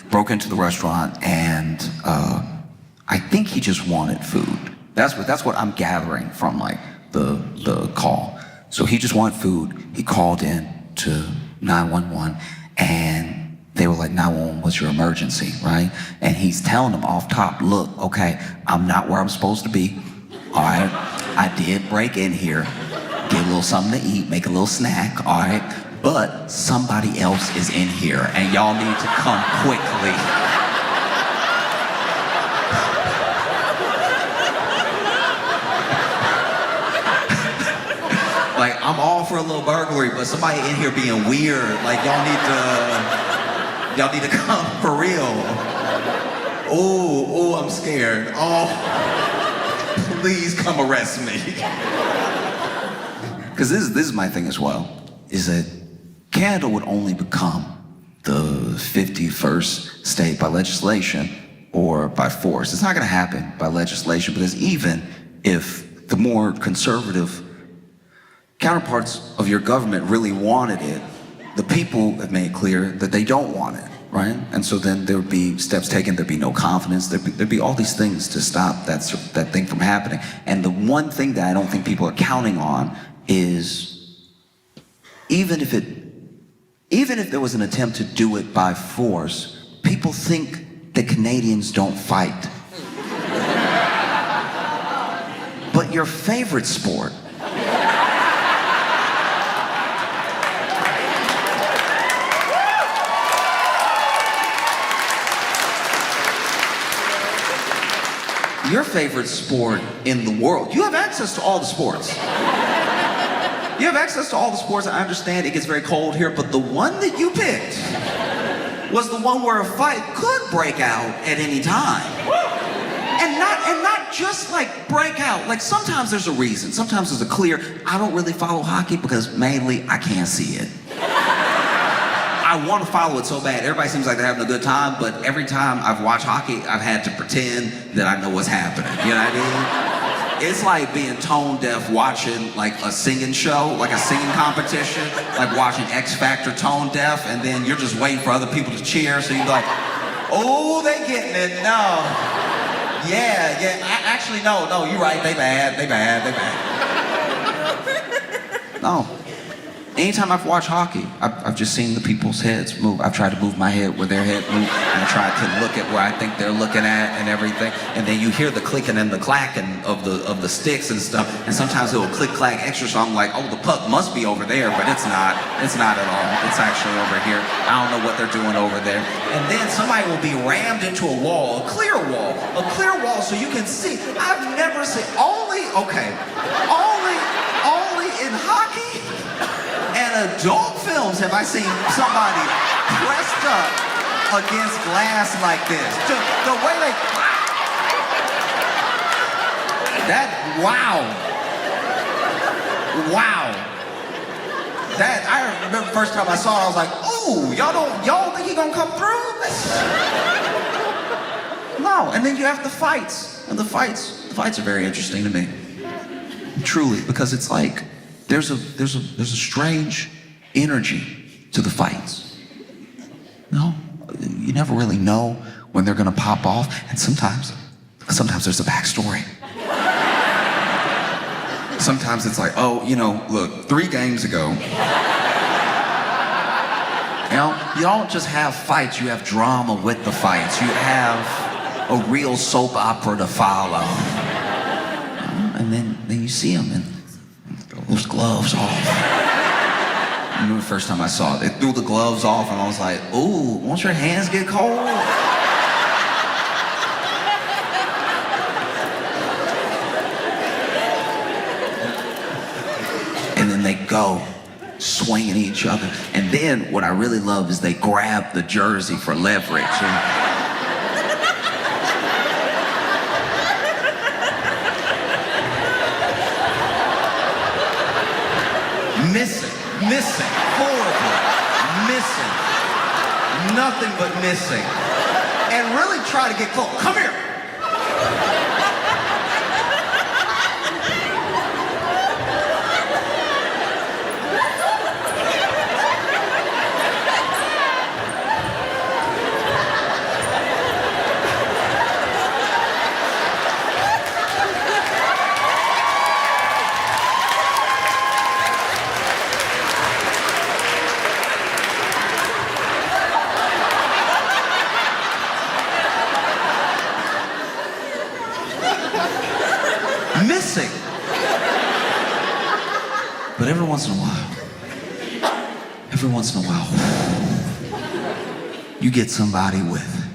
Broke into the restaurant and I think he just wanted food. That's what I'm gathering from like the call. So he just wanted food. He called in to 911 and they were like, 911, what's your emergency, right? And he's telling them off top, look, okay, I'm not where I'm supposed to be. All right, I did break in here, get a little something to eat, make a little snack, all right? But somebody else is in here and y'all need to come quickly. Like, I'm all for a little burglary, but somebody in here being weird, like y'all need to come for real. Oh, I'm scared. Oh, please come arrest me. Because this is my thing as well, is that Canada would only become the 51st state by legislation or by force. It's not going to happen by legislation because even if the more conservative counterparts of your government really wanted it, the people have made clear that they don't want it, right? And so then there would be steps taken, there'd be no confidence, there'd be all these things to stop that thing from happening. And the one thing that I don't think people are counting on is even if there was an attempt to do it by force, people think that Canadians don't fight. But your favorite sport your favorite sport in the world. You have access to all the sports. You have access to all the sports. I understand it gets very cold here, but the one that you picked was the one where a fight could break out at any time. And not just like break out. Like sometimes there's a reason. Sometimes there's a clear, I don't really follow hockey because mainly I can't see it. I want to follow it so bad. Everybody seems like they're having a good time, but every time I've watched hockey, I've had to pretend that I know what's happening. You know what I mean? It's like being tone deaf watching like a singing show, like a singing competition, like watching X Factor tone deaf, and then you're just waiting for other people to cheer, so you're like, oh, they getting it, no. Yeah, actually, no, you're right, they bad. No. Anytime I've watched hockey, I've just seen the people's heads move. I've tried to move my head where their head moves, and I try to look at where I think they're looking at and everything. And then you hear the clicking and the clacking of the sticks and stuff. And sometimes it will click clack extra, so I'm like, oh, the puck must be over there, but it's not. It's not at all. It's actually over here. I don't know what they're doing over there. And then somebody will be rammed into a wall, a clear wall, so you can see. I've never seen only in hockey and adult films have I seen somebody pressed up against glass like this. The way they... Wow. That, I remember the first time I saw it, I was like, ooh, y'all think he gonna come through? No, and then you have the fights. And the fights are very interesting to me. Truly, because it's like, there's a strange energy to the fights. No, you never really know when they're gonna pop off, and sometimes there's a backstory. Sometimes it's like, oh, look, 3 games ago, you don't just have fights, you have drama with the fights. You have a real soap opera to follow. And then you see them and those gloves off. I remember the first time I saw it, they threw the gloves off and I was like, ooh, won't your hands get cold? And then they go swinging each other. And then what I really love is they grab the jersey for leverage. Missing, horribly, missing, nothing but missing, and really try to get close. Come here. Missing. But every once in a while, you get somebody with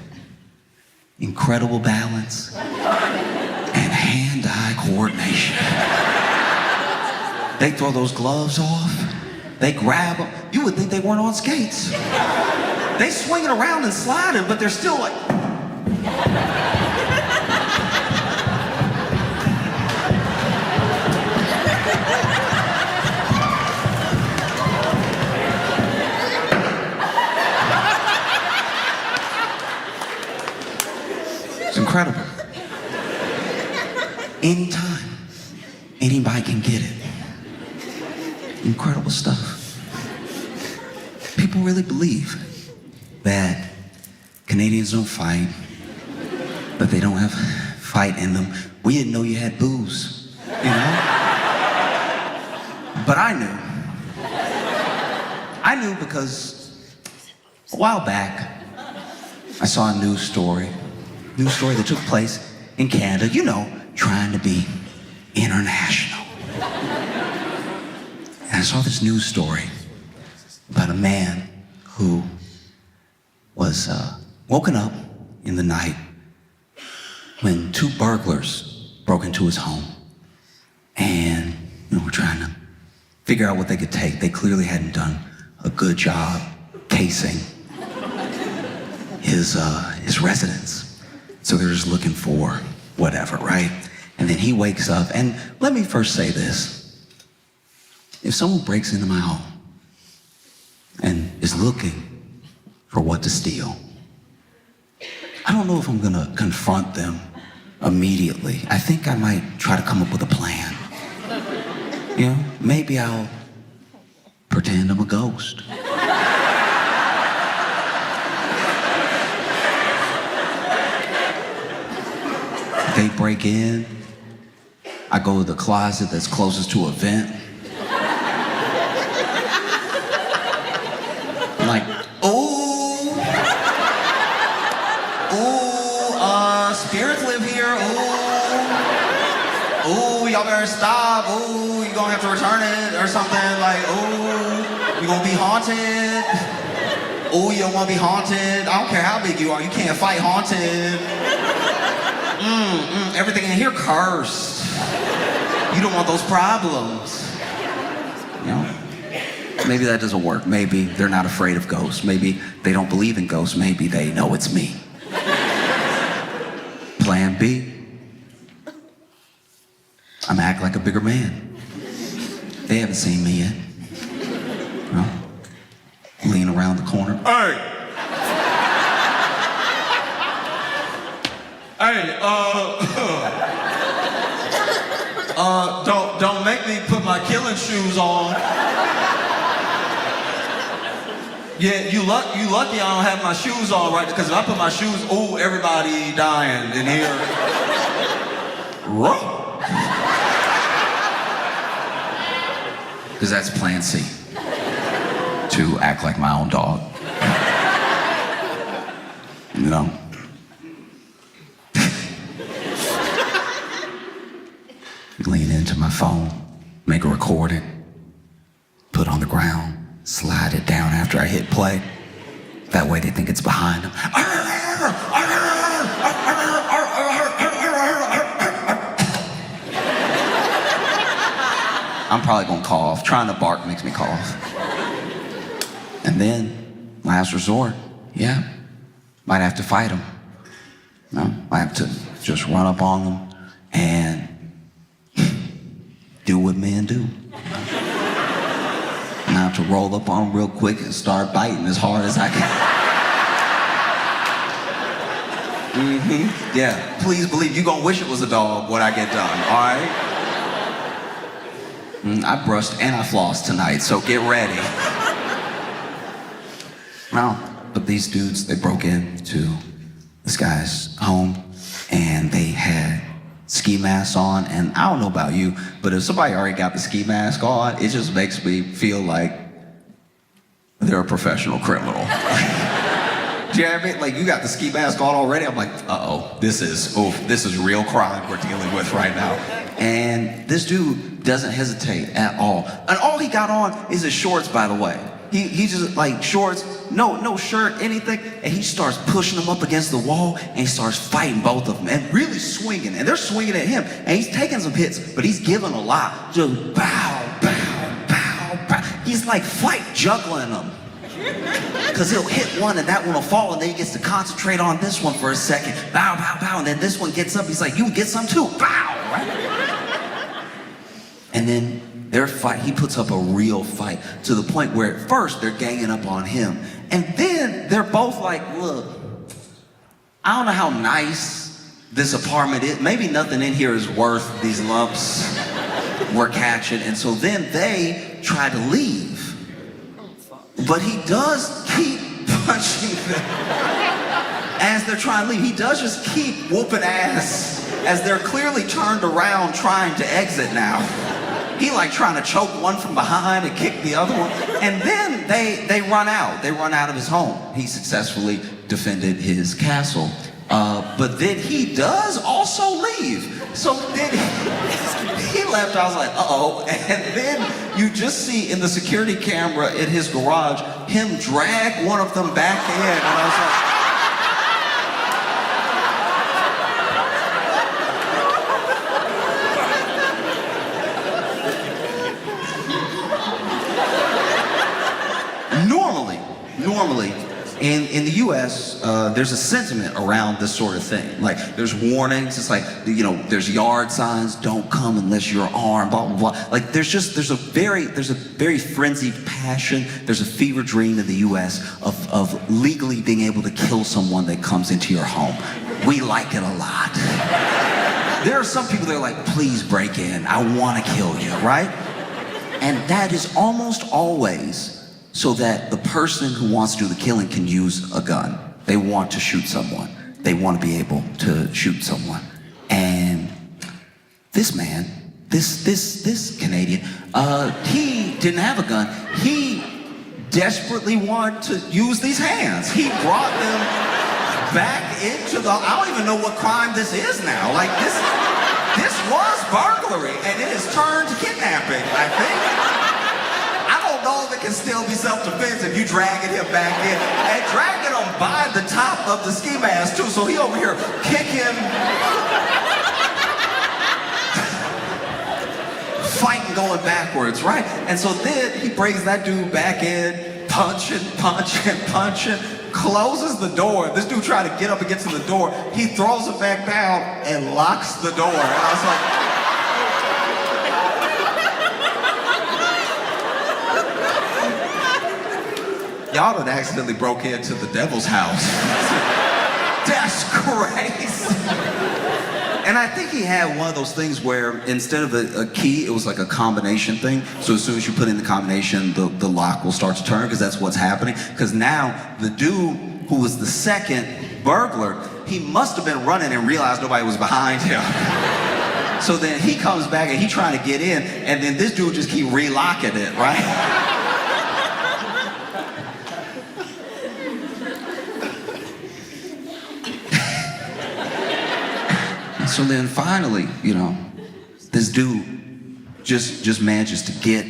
incredible balance and hand-eye coordination. They throw those gloves off, they grab them. You would think they weren't on skates. They swing it around and slide it, but they're still like... Incredible. Anytime, anybody can get it. Incredible stuff. People really believe that Canadians don't fight, that they don't have fight in them. We didn't know you had booze, But I knew because a while back, I saw a news story that took place in Canada, trying to be international. And I saw this news story about a man who was woken up in the night when two burglars broke into his home and were trying to figure out what they could take. They clearly hadn't done a good job casing his residence. So they're just looking for whatever, right? And then he wakes up, and let me first say this. If someone breaks into my home and is looking for what to steal, I don't know if I'm gonna confront them immediately. I think I might try to come up with a plan. Maybe I'll pretend I'm a ghost. They break in, I go to the closet that's closest to a vent. I'm like, spirits live here, y'all better stop, you're gonna have to return it or something, like, you're gonna be haunted. You don't wanna be haunted. I don't care how big you are, you can't fight haunted. Everything in here cursed. You don't want those problems. Maybe that doesn't work. Maybe they're not afraid of ghosts. Maybe they don't believe in ghosts. Maybe they know it's me. Plan B. I'm act like a bigger man. They haven't seen me yet. Lean around the corner. Hey! Hey, don't make me put my killing shoes on. Yeah, you lucky I don't have my shoes on, right? Because if I put my shoes, everybody dying in here. Because that's plan C. To act like my own dog. Lean into my phone, make a recording, put on the ground, slide it down after I hit play. That way they think it's behind them. I'm probably gonna cough. Trying to bark makes me cough. And then, last resort, might have to fight them. Might have to just run up on them and do what men do. I have to roll up on them real quick and start biting as hard as I can. Yeah, please believe you're gonna wish it was a dog when I get done, all right? I brushed and I flossed tonight, so get ready. But these dudes, they broke into this guy's home and they had ski masks on, and I don't know about you, but if somebody already got the ski mask on, it just makes me feel like they're a professional criminal. Do you know what I mean? Like, you got the ski mask on already, I'm like, this is real crime we're dealing with right now. And this dude doesn't hesitate at all. And all he got on is his shorts, by the way. He just like shorts, no shirt, anything, and he starts pushing them up against the wall and he starts fighting both of them and really swinging, and they're swinging at him and he's taking some hits, but he's giving a lot. Just bow, bow, bow, bow. He's like fight juggling them. Because he'll hit one and that one will fall, and then he gets to concentrate on this one for a second. Bow, bow, bow, and then this one gets up. He's like, you get some too. Bow, right? And then their fight, he puts up a real fight to the point where at first they're ganging up on him. And then they're both like, look, I don't know how nice this apartment is. Maybe nothing in here is worth these lumps we're catching. And so then they try to leave. But he does keep punching them as they're trying to leave. He does just keep whooping ass as they're clearly turned around trying to exit now. He like trying to choke one from behind and kick the other one. And then they run out. They run out of his home. He successfully defended his castle. But then he does also leave. So then he left. I was like, And then you just see in the security camera in his garage, him drag one of them back in. And I was like, in the U.S., there's a sentiment around this sort of thing. Like, there's warnings. It's like, you know, there's yard signs. Don't come unless you're armed. Blah blah blah. Like, there's a very frenzied passion. There's a fever dream in the U.S. of legally being able to kill someone that comes into your home. We like it a lot. There are some people that are like, please break in. I want to kill you, right? And that is almost always so that the person who wants to do the killing can use a gun. They want to shoot someone. They want to be able to shoot someone. And this man, this Canadian, he didn't have a gun. He desperately wanted to use these hands. He brought them back into the, I don't even know what crime this is now. Like, this was burglary, and it has turned to kidnapping, I think. I don't know if it can still be self-defense if you dragging him back in. And dragging him by the top of the ski mask, too, so he over here kicking, fighting, going backwards, right? And so then he brings that dude back in, punching, closes the door. This dude tried to get up against the door. He throws it back down and locks the door. And I was like, y'all done accidentally broke into the devil's house. That's crazy. And I think he had one of those things where instead of a key, it was like a combination thing. So as soon as you put in the combination, the lock will start to turn, because that's what's happening. Because now the dude who was the second burglar, he must have been running and realized nobody was behind him. So then he comes back and he trying to get in, and then this dude just keep relocking it, right? So then finally, you know, this dude just manages to get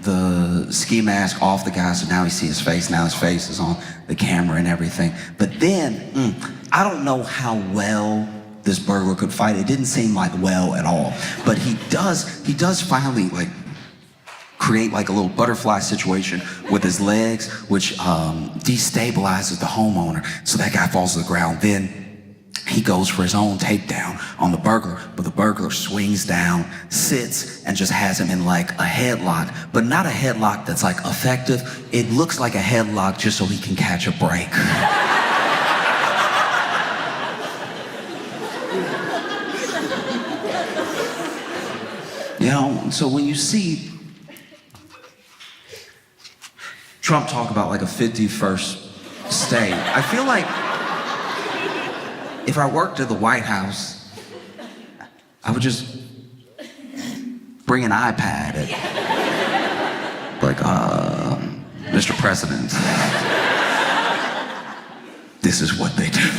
the ski mask off the guy, so now he sees his face. Now his face is on the camera and everything. But then, I don't know how well this burglar could fight. It didn't seem like well at all. But he does finally, like, create like a little butterfly situation with his legs, which destabilizes the homeowner. So that guy falls to the ground. Then he goes for his own takedown on the burglar, but the burglar swings down, sits, and just has him in like a headlock, but not a headlock that's like effective. It looks like a headlock just so he can catch a break. You know, so when you see Trump talk about like a 51st state, I feel like if I worked at the White House, I would just bring an iPad and like, Mr. President, this is what they do.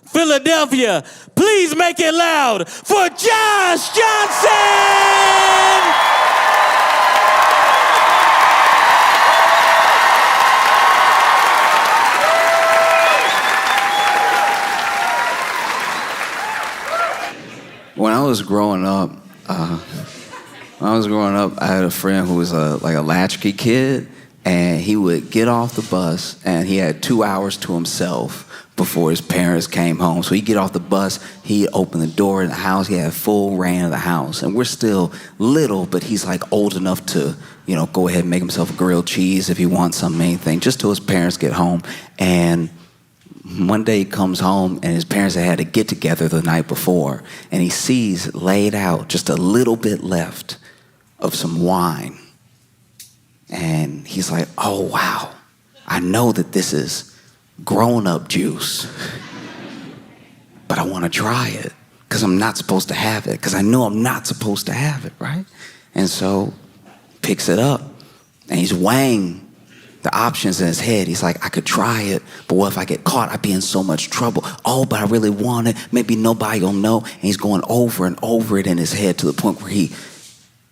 Philadelphia, please make it loud for Josh Johnson! When I was growing up, I had a friend who was like a latchkey kid, and he would get off the bus, and he had 2 hours to himself before his parents came home. So he'd get off the bus, he'd open the door in the house, he had full reign of the house. And we're still little, but he's like old enough to, you know, go ahead and make himself a grilled cheese if he wants something, anything, just till his parents get home. And one day he comes home, and his parents had to get together the night before, and he sees laid out just a little bit left of some wine. And he's like, oh wow, I know that this is grown-up juice, but I want to try it because I'm not supposed to have it, because I know I'm not supposed to have it, right? And so picks it up, and he's weighing the options in his head. He's like, I could try it, but what if I get caught? I'd be in so much trouble. Oh, but I really want it. Maybe nobody will know. And he's going over and over it in his head to the point where he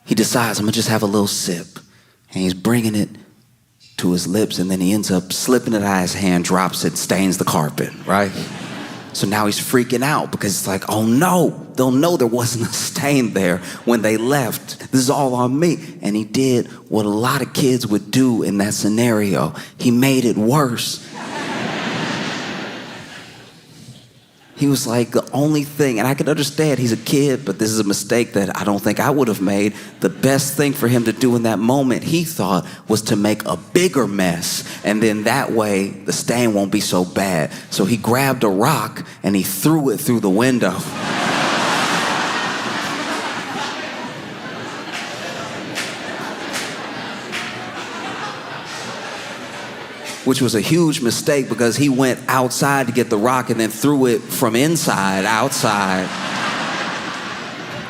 he decides, I'm gonna just have a little sip. And he's bringing it to his lips, and then he ends up slipping it out of his hand, drops it, stains the carpet, right? So now he's freaking out because it's like, oh no, they'll know there wasn't a stain there when they left. This is all on me. And he did what a lot of kids would do in that scenario. He made it worse. He was like, the only thing, and I can understand he's a kid, but this is a mistake that I don't think I would have made. The best thing for him to do in that moment, he thought, was to make a bigger mess. And then that way, the stain won't be so bad. So he grabbed a rock and he threw it through the window. Which was a huge mistake because he went outside to get the rock and then threw it from inside outside.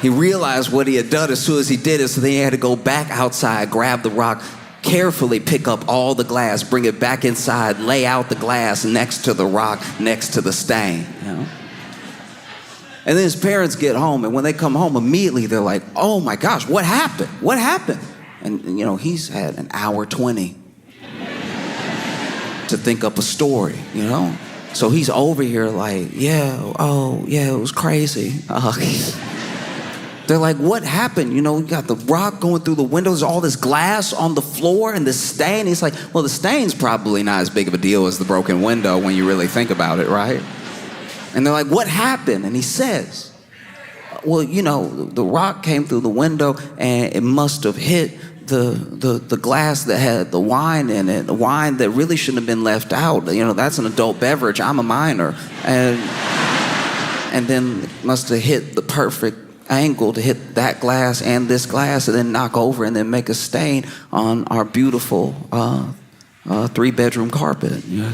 He realized what he had done as soon as he did it, so then he had to go back outside, grab the rock, carefully pick up all the glass, bring it back inside, lay out the glass next to the rock, next to the stain. You know? And then his parents get home, and when they come home, immediately they're like, oh my gosh, what happened? What happened? And you know, he's had an hour 20 to think up a story, you know? So he's over here like, yeah, oh, yeah, it was crazy. They're like, what happened? You know, you got the rock going through the windows, all this glass on the floor and this stain. He's like, well, the stain's probably not as big of a deal as the broken window when you really think about it, right? And they're like, what happened? And he says, well, you know, the rock came through the window and it must have hit the glass that had the wine in it, the wine that really shouldn't have been left out. You know, that's an adult beverage. I'm a minor. And then it must have hit the perfect angle to hit that glass and this glass and then knock over and then make a stain on our beautiful 3-bedroom carpet. Yeah.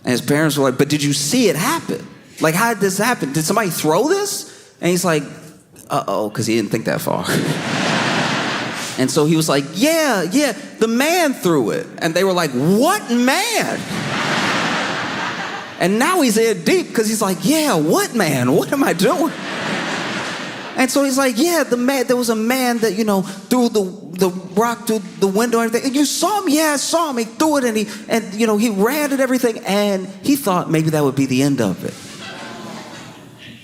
And his parents were like, but did you see it happen? Like, how did this happen? Did somebody throw this? And he's like, uh-oh, because he didn't think that far. And so he was like, yeah, the man threw it. And they were like, what man? And now he's in deep because he's like, yeah, what man? What am I doing? And so he's like, yeah, there was a man that, you know, threw the rock through the window and everything. And you saw him? Yeah, I saw him. He threw it and you know, he ran and everything. And he thought maybe that would be the end of it.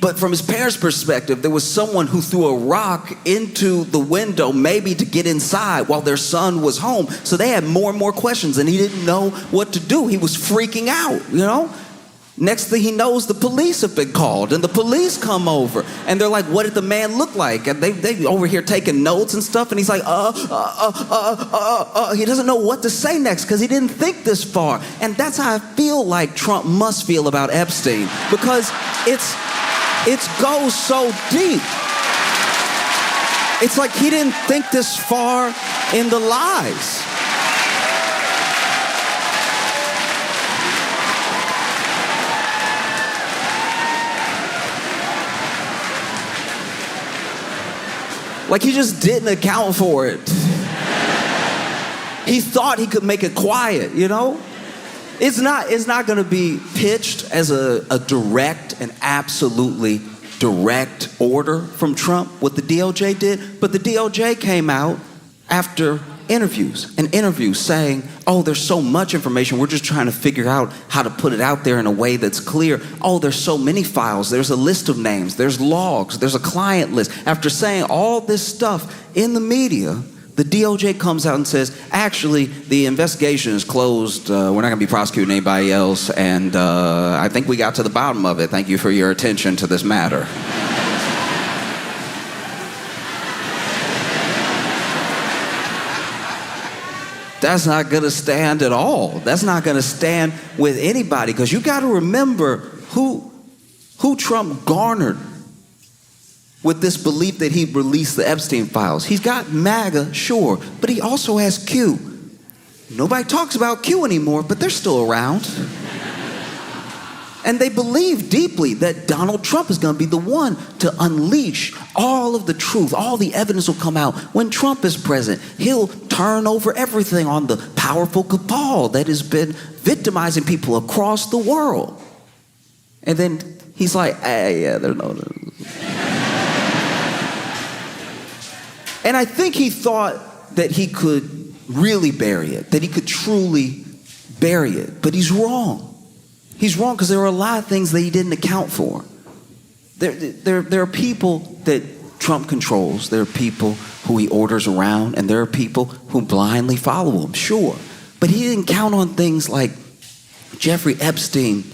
But from his parents' perspective, there was someone who threw a rock into the window, maybe to get inside while their son was home. So they had more and more questions, and he didn't know what to do. He was freaking out, you know? Next thing he knows, the police have been called, and the police come over, and they're like, what did the man look like? And they over here taking notes and stuff, and he's like, he doesn't know what to say next because he didn't think this far. And that's how I feel like Trump must feel about Epstein, because it goes so deep. It's like he didn't think this far in the lies. Like he just didn't account for it. He thought he could make it quiet, you know? It's not gonna be pitched as a direct and absolutely direct order from Trump, what the DOJ did, but the DOJ came out after interviews saying, oh, there's so much information, we're just trying to figure out how to put it out there in a way that's clear. Oh, there's so many files, there's a list of names, there's logs, there's a client list. After saying all this stuff in the media, the DOJ comes out and says, actually, the investigation is closed. We're not going to be prosecuting anybody else. And I think we got to the bottom of it. Thank you for your attention to this matter. That's not going to stand at all. That's not going to stand with anybody. Because you got to remember who Trump garnered with this belief that he released the Epstein files. He's got MAGA, sure, but he also has Q. Nobody talks about Q anymore, but they're still around. And they believe deeply that Donald Trump is going to be the one to unleash all of the truth. All the evidence will come out. When Trump is president, he'll turn over everything on the powerful cabal that has been victimizing people across the world. And then he's like, hey, yeah, there's no... And I think he thought that he could really bury it, that he could truly bury it. But he's wrong. He's wrong because there are a lot of things that he didn't account for. There are people that Trump controls. There are people who he orders around, and there are people who blindly follow him, sure. But he didn't count on things like Jeffrey Epstein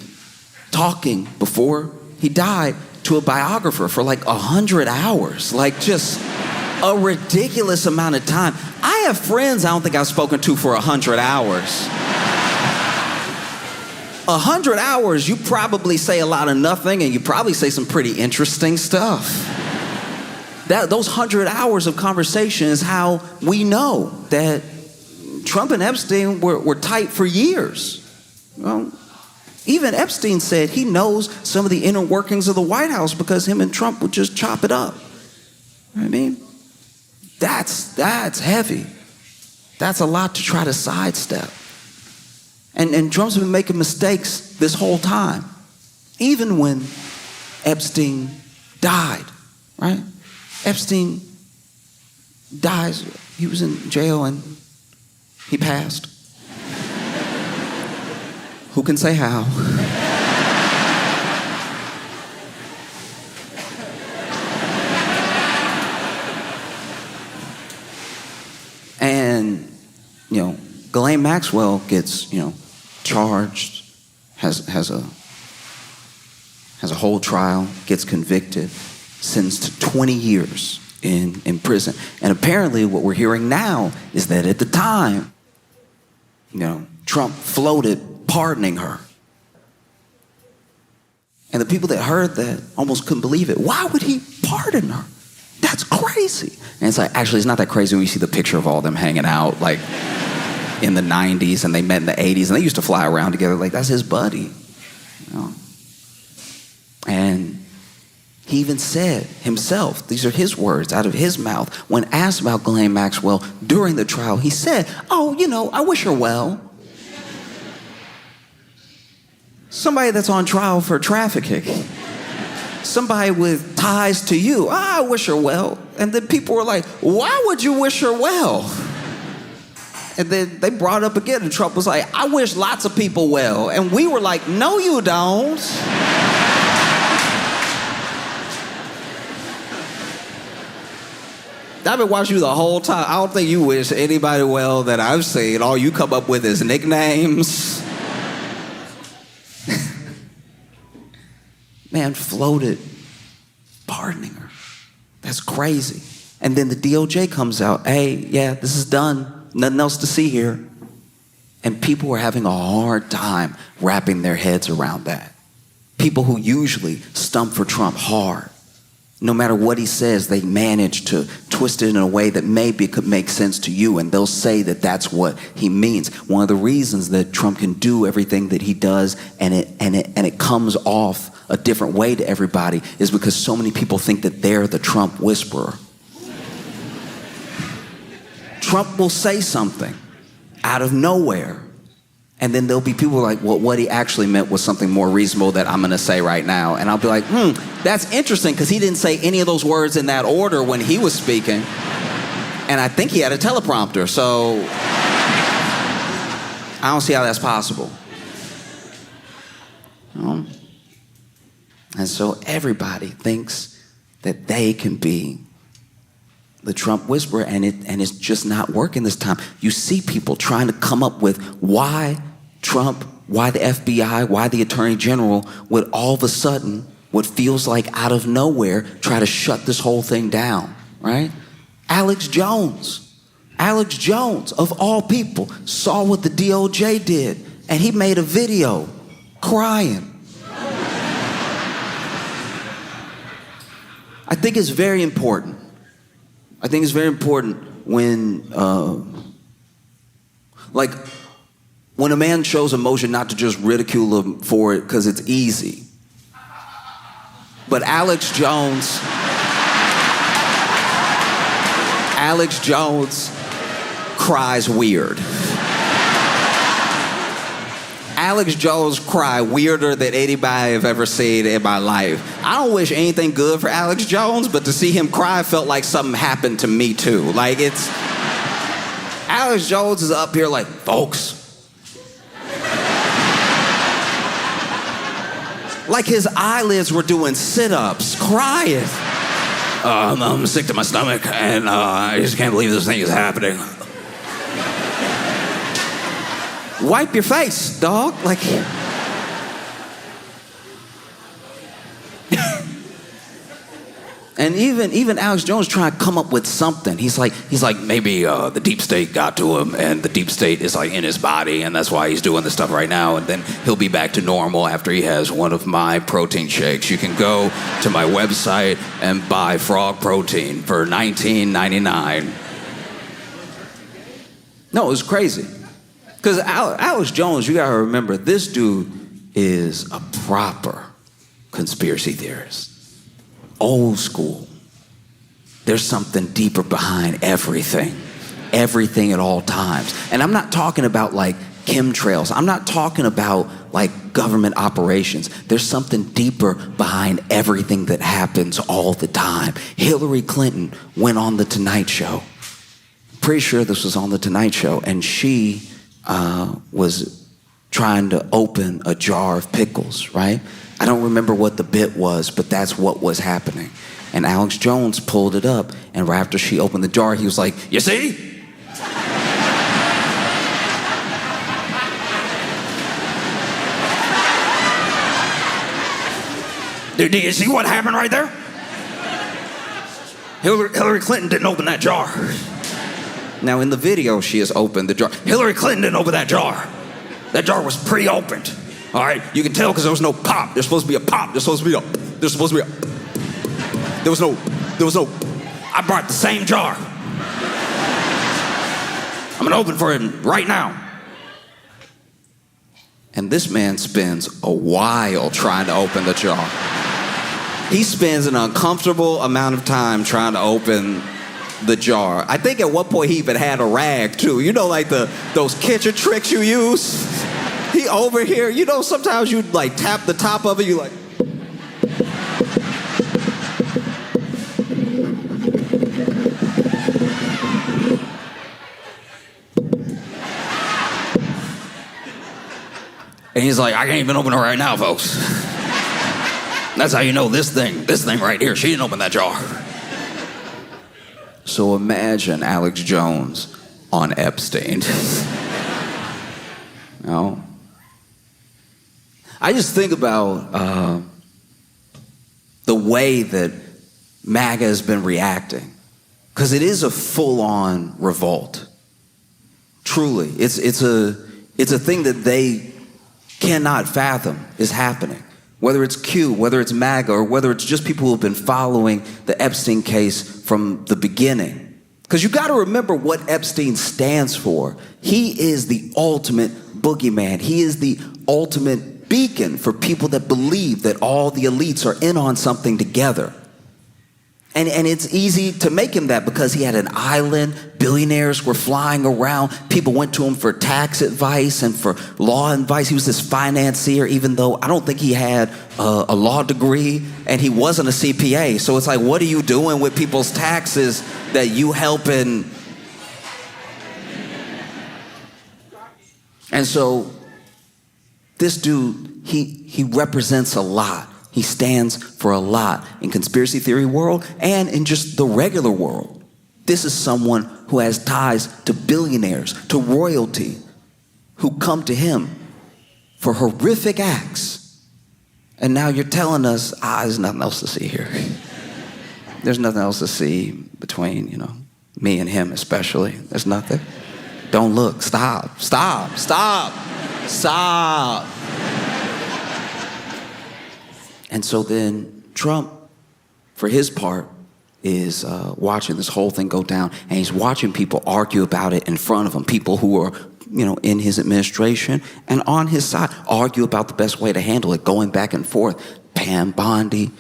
talking before he died to a biographer for like 100 hours, like just a ridiculous amount of time. I have friends I don't think I've spoken to for 100 hours. 100 hours, you probably say a lot of nothing, and you probably say some pretty interesting stuff. Those 100 hours of conversation is how we know that Trump and Epstein were tight for years. Well, even Epstein said he knows some of the inner workings of the White House because him and Trump would just chop it up. You know what I mean? That's heavy. That's a lot to try to sidestep. And Trump's been making mistakes this whole time. Even when Epstein died, right? Epstein dies, he was in jail and he passed. Who can say how? And, Ghislaine Maxwell gets, charged, has a whole trial, gets convicted, sentenced to 20 years in prison. And apparently what we're hearing now is that at the time, Trump floated pardoning her. And the people that heard that almost couldn't believe it. Why would he pardon her? That's crazy. And it's like, actually, it's not that crazy when you see the picture of all them hanging out, like, in the 90s, and they met in the 80s, and they used to fly around together. Like, that's his buddy. And he even said himself, these are his words out of his mouth, when asked about Ghislaine Maxwell during the trial, he said, I wish her well. Somebody that's on trial for trafficking. Somebody with ties to you. I wish her well. And then people were like, why would you wish her well? And then they brought it up again, and Trump was like, I wish lots of people well. And we were like, no, you don't. I've been watching you the whole time. I don't think you wish anybody well that I've seen. All you come up with is nicknames. Man floated pardoning her. That's crazy. And then the DOJ comes out, hey, yeah, this is done. Nothing else to see here. And people were having a hard time wrapping their heads around that. People who usually stump for Trump hard. No matter what he says, they manage to twist it in a way that maybe could make sense to you, and they'll say that that's what he means. One of the reasons that Trump can do everything that he does and it comes off a different way to everybody is because so many people think that they're the Trump whisperer. Trump will say something out of nowhere, and then there'll be people like, well, what he actually meant was something more reasonable that I'm going to say right now. And I'll be like, that's interesting, because he didn't say any of those words in that order when he was speaking. And I think he had a teleprompter, so I don't see how that's possible. And so everybody thinks that they can be the Trump whisperer, and it's just not working this time. You see people trying to come up with why Trump, why the FBI, why the Attorney General would all of a sudden, what feels like out of nowhere, try to shut this whole thing down, right? Alex Jones, of all people, saw what the DOJ did, and he made a video crying. I think it's very important. When when a man shows emotion, not to just ridicule him for it because it's easy. But Alex Jones cries weird. Alex Jones cried weirder than anybody I've ever seen in my life. I don't wish anything good for Alex Jones, but to see him cry felt like something happened to me too. Like it's, Alex Jones is up here like, folks. Like his eyelids were doing sit-ups, crying. I'm sick to my stomach, and I just can't believe this thing is happening. Wipe your face, dog. Like. And even Alex Jones trying to come up with something. He's like maybe the deep state got to him, and the deep state is like in his body, and that's why he's doing this stuff right now. And then he'll be back to normal after he has one of my protein shakes. You can go to my website and buy frog protein for $19.99. No, it was crazy. Because Alex Jones, you gotta remember, this dude is a proper conspiracy theorist. Old school. There's something deeper behind everything at all times. And I'm not talking about like chemtrails. I'm not talking about like government operations. There's something deeper behind everything that happens all the time. Hillary Clinton went on The Tonight Show. Pretty sure this was on The Tonight Show, and she was trying to open a jar of pickles, right? I don't remember what the bit was, but that's what was happening. And Alex Jones pulled it up, and right after she opened the jar, he was like, you see? Do you see what happened right there? Hillary Clinton didn't open that jar. Now in the video, she has opened the jar. Hillary Clinton didn't open that jar. That jar was pre-opened. All right, you can tell because there was no pop. There's supposed to be a pop. There was no. I brought the same jar. I'm gonna open for him right now. And this man spends a while trying to open the jar. He spends an uncomfortable amount of time trying to open the jar. I think at one point he even had a rag too. You know, like those kitchen tricks you use? He over here, you know, sometimes you like tap the top of it, you like. And he's like, I can't even open it right now, folks. That's how you know this thing right here, she didn't open that jar. So imagine Alex Jones on Epstein. You know? I just think about the way that MAGA has been reacting, because it is a full-on revolt. Truly, it's a thing that they cannot fathom is happening. Whether it's Q, whether it's MAGA, or whether it's just people who have been following the Epstein case from the beginning. Because you got to remember what Epstein stands for. He is the ultimate boogeyman. He is the ultimate beacon for people that believe that all the elites are in on something together. And it's easy to make him that because he had an island, billionaires were flying around, people went to him for tax advice and for law advice. He was this financier, even though I don't think he had a law degree and he wasn't a CPA. So it's like, what are you doing with people's taxes that you helping? And so this dude, he represents a lot. He stands for a lot in conspiracy theory world and in just the regular world. This is someone who has ties to billionaires, to royalty, who come to him for horrific acts. And now you're telling us, there's nothing else to see here. There's nothing else to see between, me and him especially. There's nothing. Don't look. Stop. Stop. Stop. Stop. And so then Trump, for his part, is watching this whole thing go down, and he's watching people argue about it in front of him, people who are, in his administration and on his side, argue about the best way to handle it, going back and forth. Pam Bondi,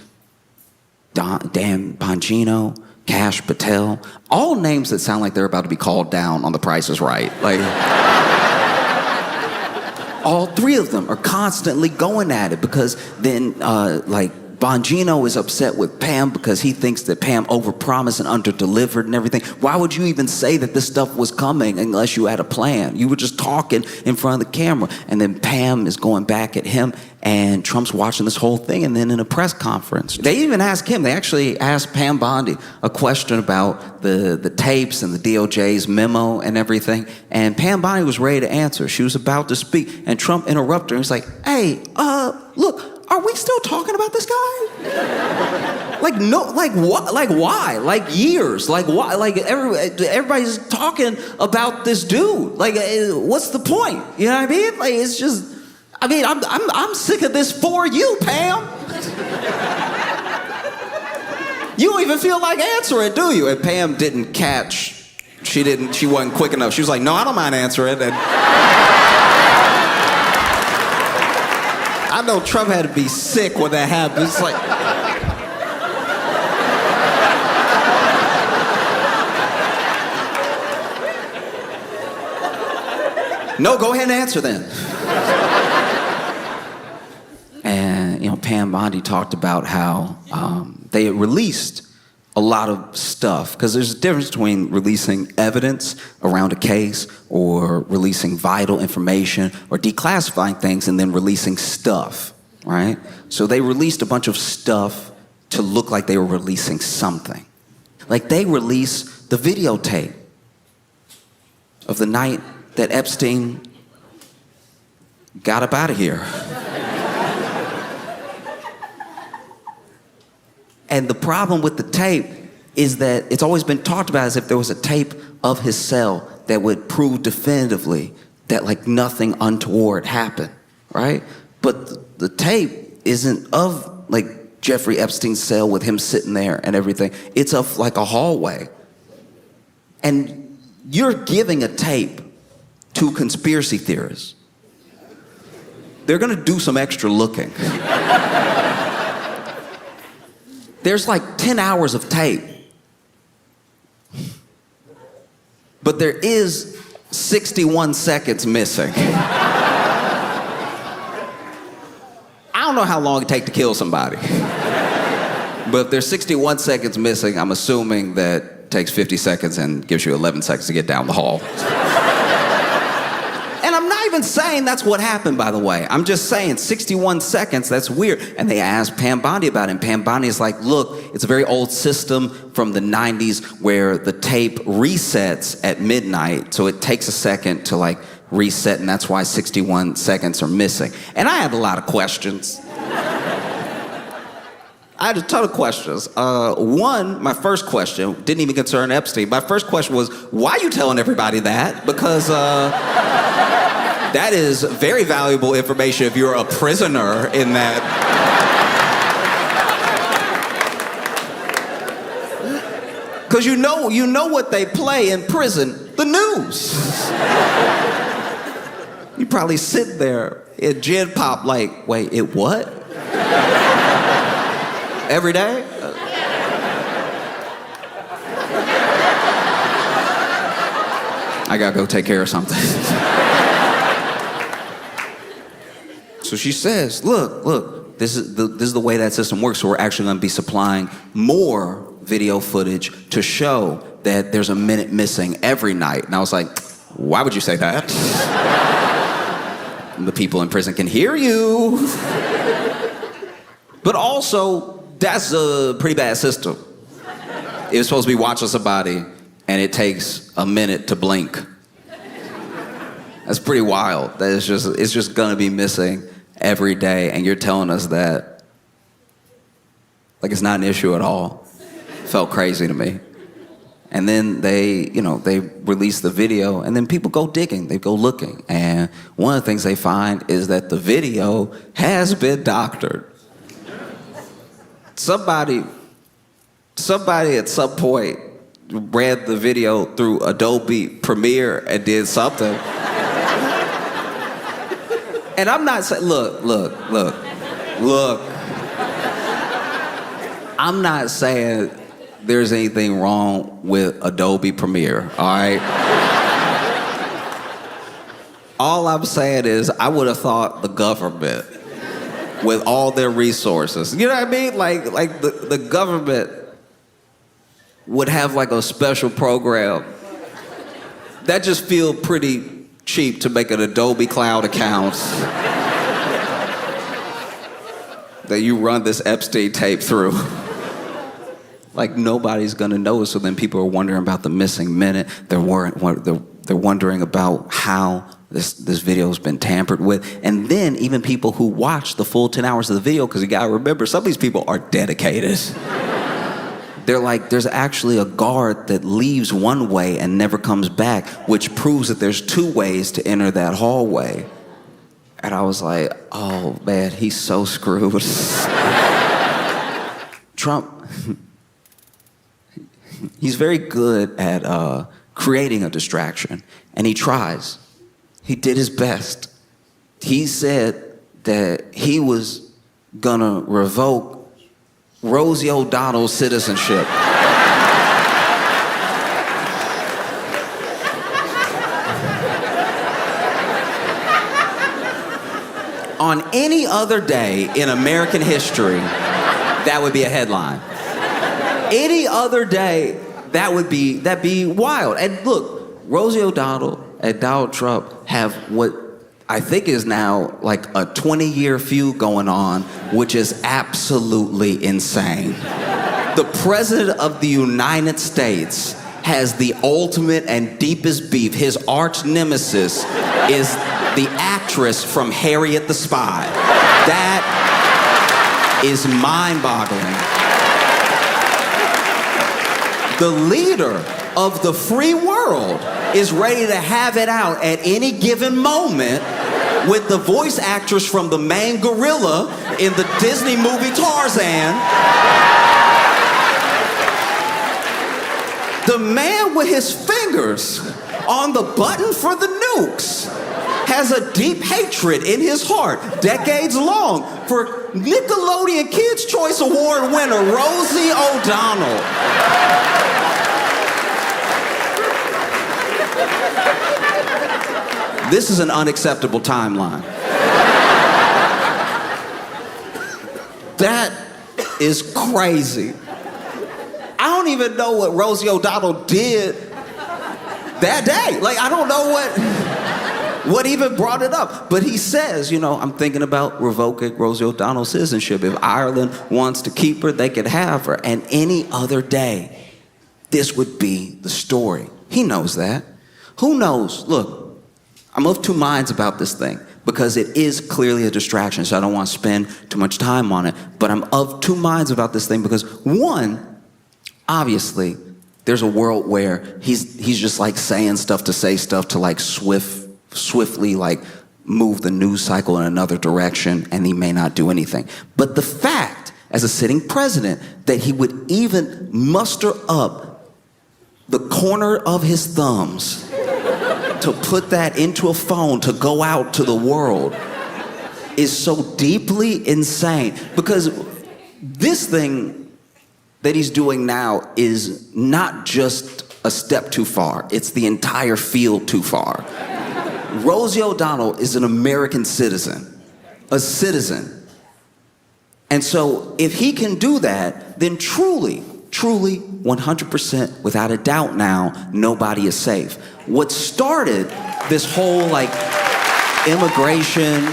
Dan Bongino, Kash Patel, all names that sound like they're about to be called down on The Price is Right. Like, all three of them are constantly going at it because then, Bongino is upset with Pam because he thinks that Pam overpromised and underdelivered and everything. Why would you even say that this stuff was coming unless you had a plan? You were just talking in front of the camera. And then Pam is going back at him, and Trump's watching this whole thing. And then in a press conference, they even asked him, they actually asked Pam Bondi a question about the tapes and the DOJ's memo and everything. And Pam Bondi was ready to answer. She was about to speak, and Trump interrupted her. He's like, hey, look, are we still talking about this guy? Like, no, like what? Like, why? Like, years? Like, why? Like, everybody's talking about this dude. Like, what's the point? You know what I mean? Like, it's just, I mean, I'm sick of this for you, Pam. You don't even feel like answering, do you? And Pam didn't catch. She wasn't quick enough. She was like, no, I don't mind answering. And I know Trump had to be sick when that happened. It's like, no, go ahead and answer then. And, you know, Pam Bondi talked about how they had released a lot of stuff, because there's a difference between releasing evidence around a case or releasing vital information or declassifying things and then releasing stuff, right? So they released a bunch of stuff to look like they were releasing something. Like, they released the videotape of the night that Epstein got up out of here. And the problem with the tape is that it's always been talked about as if there was a tape of his cell that would prove definitively that, like, nothing untoward happened, right? But the tape isn't of, like, Jeffrey Epstein's cell with him sitting there and everything. It's of, like, a hallway. And you're giving a tape to conspiracy theorists. They're gonna do some extra looking. There's like 10 hours of tape. But there is 61 seconds missing. I don't know how long it takes to kill somebody. But if there's 61 seconds missing, I'm assuming that it takes 50 seconds and gives you 11 seconds to get down the hall. And I'm not even saying that's what happened, by the way. I'm just saying 61 seconds, that's weird. And they asked Pam Bondi about it, and Pam Bondi is like, look, it's a very old system from the 90s where the tape resets at midnight, so it takes a second to, like, reset, and that's why 61 seconds are missing. And I had a lot of questions. I had a ton of questions. My first question didn't even concern Epstein. My first question was, why are you telling everybody that? Because that is very valuable information if you're a prisoner in that. Because you know what they play in prison, the news. You probably sit there in Gen Pop like, wait, it what? Every day? I gotta go take care of something. So she says, look, this is the way that system works, so we're actually gonna be supplying more video footage to show that there's a minute missing every night. And I was like, why would you say that? The people in prison can hear you. But also, that's a pretty bad system. It was supposed to be watching somebody, and it takes a minute to blink. That's pretty wild. That it's just gonna be missing every day, and you're telling us that like it's not an issue at all. Felt crazy to me. And then they release the video, and then people go digging, they go looking, and one of the things they find is that the video has been doctored. Somebody at some point ran the video through Adobe Premiere and did something. And I'm not saying, look. I'm not saying there's anything wrong with Adobe Premiere, all right? All I'm saying is I would have thought the government with all their resources. You know what I mean? Like the government would have like a special program that just feel pretty cheap to make an Adobe Cloud account that you run this Epstein tape through. Like nobody's gonna know, so then people are wondering about the missing minute. They're wondering about how this video's been tampered with. And then even people who watch the full 10 hours of the video, because you gotta remember, some of these people are dedicated. They're like, there's actually a guard that leaves one way and never comes back, which proves that there's two ways to enter that hallway. And I was like, oh man, he's so screwed. Trump, he's very good at creating a distraction, and he tries. He did his best. He said that he was gonna revoke Rosie O'Donnell's citizenship. On any other day in American history, that would be a headline. Any other day, that'd be wild. And look, Rosie O'Donnell and Donald Trump have what I think is now like a 20-year feud going on, which is absolutely insane. The President of the United States has the ultimate and deepest beef. His arch nemesis is the actress from Harriet the Spy. That is mind-boggling. The leader of the free world is ready to have it out at any given moment with the voice actress from the main gorilla in the Disney movie Tarzan. The man with his fingers on the button for the nukes has a deep hatred in his heart, decades long, for Nickelodeon Kids' Choice Award winner Rosie O'Donnell. This is an unacceptable timeline. That is crazy. I don't even know what Rosie O'Donnell did that day. Like, I don't know what even brought it up. But he says, you know, I'm thinking about revoking Rosie O'Donnell's citizenship. If Ireland wants to keep her, they could have her. And any other day, this would be the story. He knows that. Who knows? Look, I'm of two minds about this thing because it is clearly a distraction, so I don't want to spend too much time on it. But I'm of two minds about this thing because, one, obviously, there's a world where he's just like saying stuff to say stuff to like swiftly like move the news cycle in another direction, and he may not do anything. But the fact, as a sitting president, that he would even muster up the corner of his thumbs to put that into a phone to go out to the world is so deeply insane. Because this thing that he's doing now is not just a step too far, it's the entire field too far. Rosie O'Donnell is an American citizen, a citizen. And so if he can do that, then truly, 100%, without a doubt now, nobody is safe. What started this whole like immigration,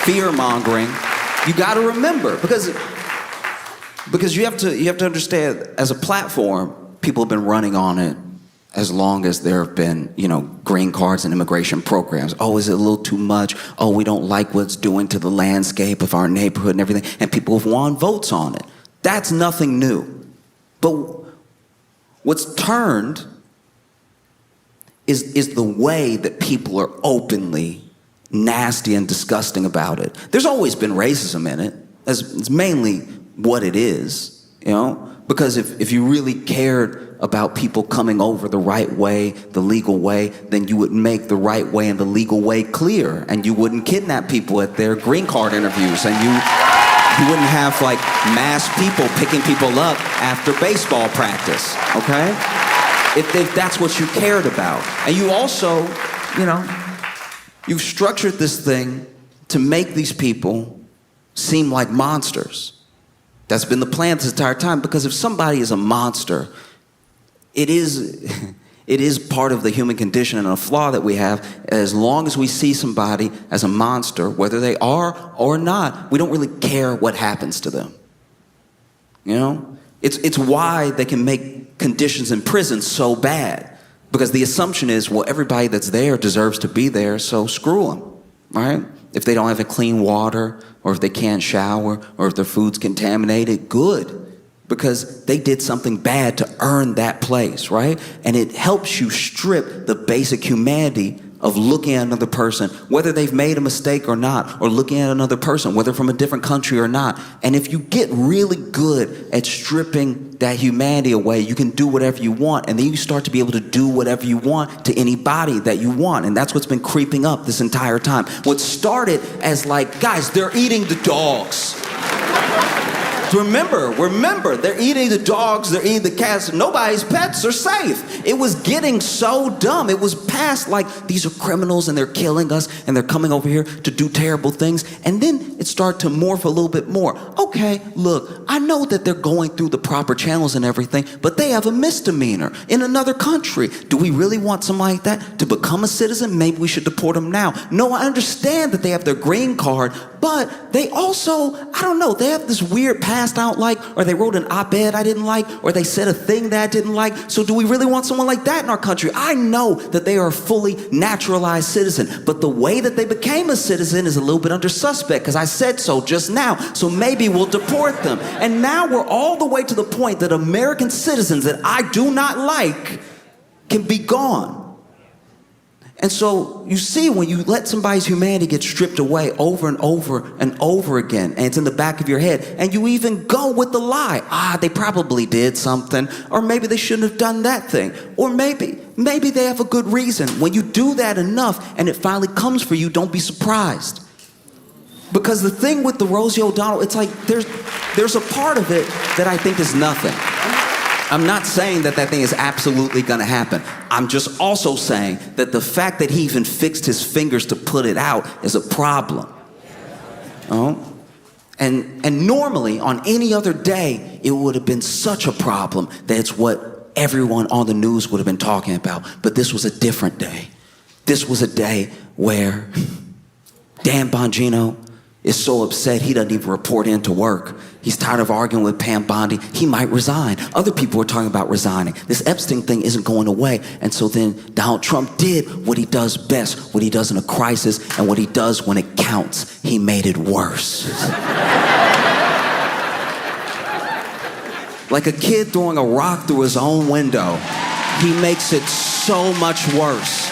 fear-mongering, you gotta remember, because you have to understand, as a platform, people have been running on it as long as there have been, you know, green cards and immigration programs. Oh, is it a little too much? Oh, we don't like what it's doing to the landscape of our neighborhood and everything. And people have won votes on it. That's nothing new. But what's turned is the way that people are openly nasty and disgusting about it. There's always been racism in it. It's mainly what it is, you know? Because if you really cared about people coming over the right way, the legal way, then you would make the right way and the legal way clear, and you wouldn't kidnap people at their green card interviews, and you wouldn't have like mass people picking people up after baseball practice, okay? If that's what you cared about. And you also, you know, you've structured this thing to make these people seem like monsters. That's been the plan this entire time, because if somebody is a monster, it is part of the human condition and a flaw that we have. As long as we see somebody as a monster, whether they are or not, we don't really care what happens to them. You know? It's why they can make conditions in prison so bad. Because the assumption is, well, everybody that's there deserves to be there, so screw them, right? If they don't have clean water, or if they can't shower, or if their food's contaminated, good. Because they did something bad to earn that place, right? And it helps you strip the basic humanity of looking at another person, whether they've made a mistake or not, or looking at another person, whether from a different country or not. And if you get really good at stripping that humanity away, you can do whatever you want. And then you start to be able to do whatever you want to anybody that you want. And that's what's been creeping up this entire time. What started as like, guys, they're eating the dogs. Remember, they're eating the dogs, they're eating the cats. Nobody's pets are safe. It was getting so dumb. It was past like, these are criminals and they're killing us and they're coming over here to do terrible things. And then it started to morph a little bit more. Okay, look, I know that they're going through the proper channels and everything, but they have a misdemeanor in another country. Do we really want somebody like that to become a citizen? Maybe we should deport them now. No, I understand that they have their green card, but they also, I don't know, they have this weird past I don't like, or they wrote an op-ed I didn't like, or they said a thing that I didn't like. So do we really want someone like that in our country? I know that they are a fully naturalized citizen, but the way that they became a citizen is a little bit under suspect, because I said so just now. So maybe we'll deport them. And now we're all the way to the point that American citizens that I do not like can be gone. And so you see, when you let somebody's humanity get stripped away over and over and over again, and it's in the back of your head, and you even go with the lie. They probably did something, or maybe they shouldn't have done that thing, or maybe they have a good reason. When you do that enough and it finally comes for you, don't be surprised. Because the thing with the Rosie O'Donnell, it's like there's a part of it that I think is nothing. I'm not saying that thing is absolutely going to happen. I'm just also saying that the fact that he even fixed his fingers to put it out is a problem. Oh? And normally, on any other day, it would have been such a problem that it's what everyone on the news would have been talking about. But this was a different day. This was a day where Dan Bongino is so upset he doesn't even report into work. He's tired of arguing with Pam Bondi. He might resign. Other people are talking about resigning. This Epstein thing isn't going away. And so then Donald Trump did what he does best, what he does in a crisis, and what he does when it counts. He made it worse. Like a kid throwing a rock through his own window, he makes it so much worse.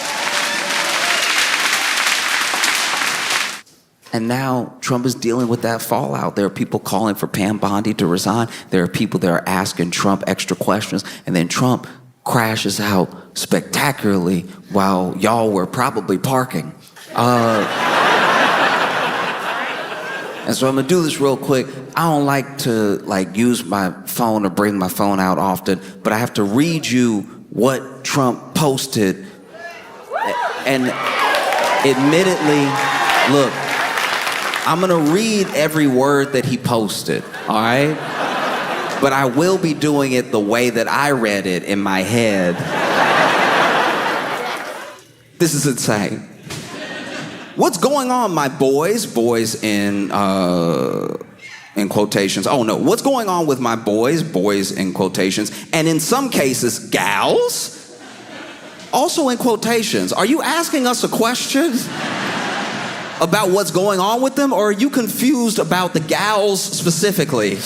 And now Trump is dealing with that fallout. There are people calling for Pam Bondi to resign. There are people that are asking Trump extra questions. And then Trump crashes out spectacularly while y'all were probably parking. And so I'm gonna do this real quick. I don't like to use my phone or bring my phone out often, but I have to read you what Trump posted. And admittedly, look, I'm gonna read every word that he posted, all right? But I will be doing it the way that I read it in my head. This is insane. What's going on, my boys? Boys in quotations. Oh no, what's going on with my boys? Boys in quotations. And in some cases, gals? Also in quotations. Are you asking us a question about what's going on with them, or are you confused about the gals specifically?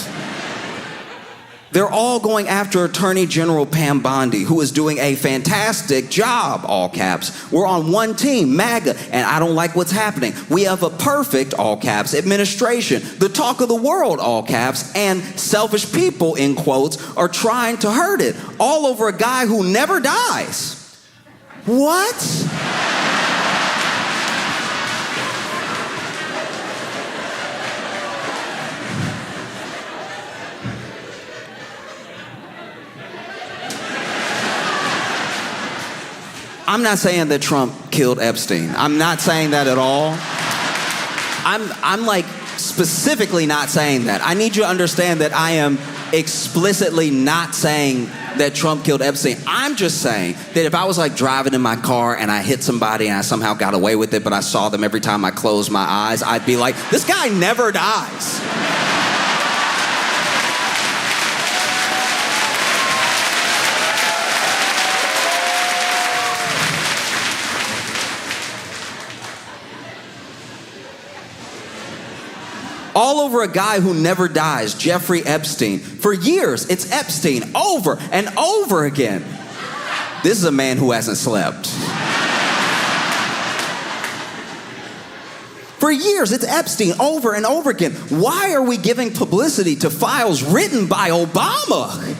They're all going after Attorney General Pam Bondi, who is doing a fantastic job, all caps. We're on one team, MAGA, and I don't like what's happening. We have a perfect, all caps, administration, the talk of the world, all caps, and selfish people, in quotes, are trying to hurt it, all over a guy who never dies. What? I'm not saying that Trump killed Epstein. I'm not saying that at all. I'm like specifically not saying that. I need you to understand that I am explicitly not saying that Trump killed Epstein. I'm just saying that if I was like driving in my car and I hit somebody and I somehow got away with it, but I saw them every time I closed my eyes, I'd be like, this guy never dies. All over a guy who never dies, Jeffrey Epstein. For years, it's Epstein over and over again. This is a man who hasn't slept. For years, it's Epstein over and over again. Why are we giving publicity to files written by Obama?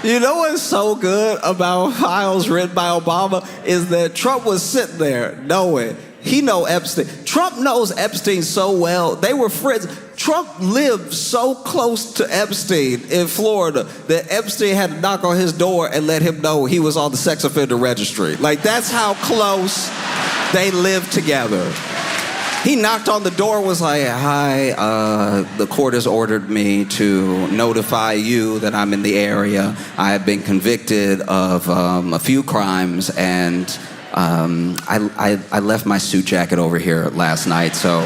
You know what's so good about files written by Obama is that Trump was sitting there knowing he know Epstein. Trump knows Epstein so well. They were friends. Trump lived so close to Epstein in Florida that Epstein had to knock on his door and let him know he was on the sex offender registry. Like, that's how close they lived together. He knocked on the door, was like, hi, the court has ordered me to notify you that I'm in the area. I have been convicted of a few crimes, and I left my suit jacket over here last night, so.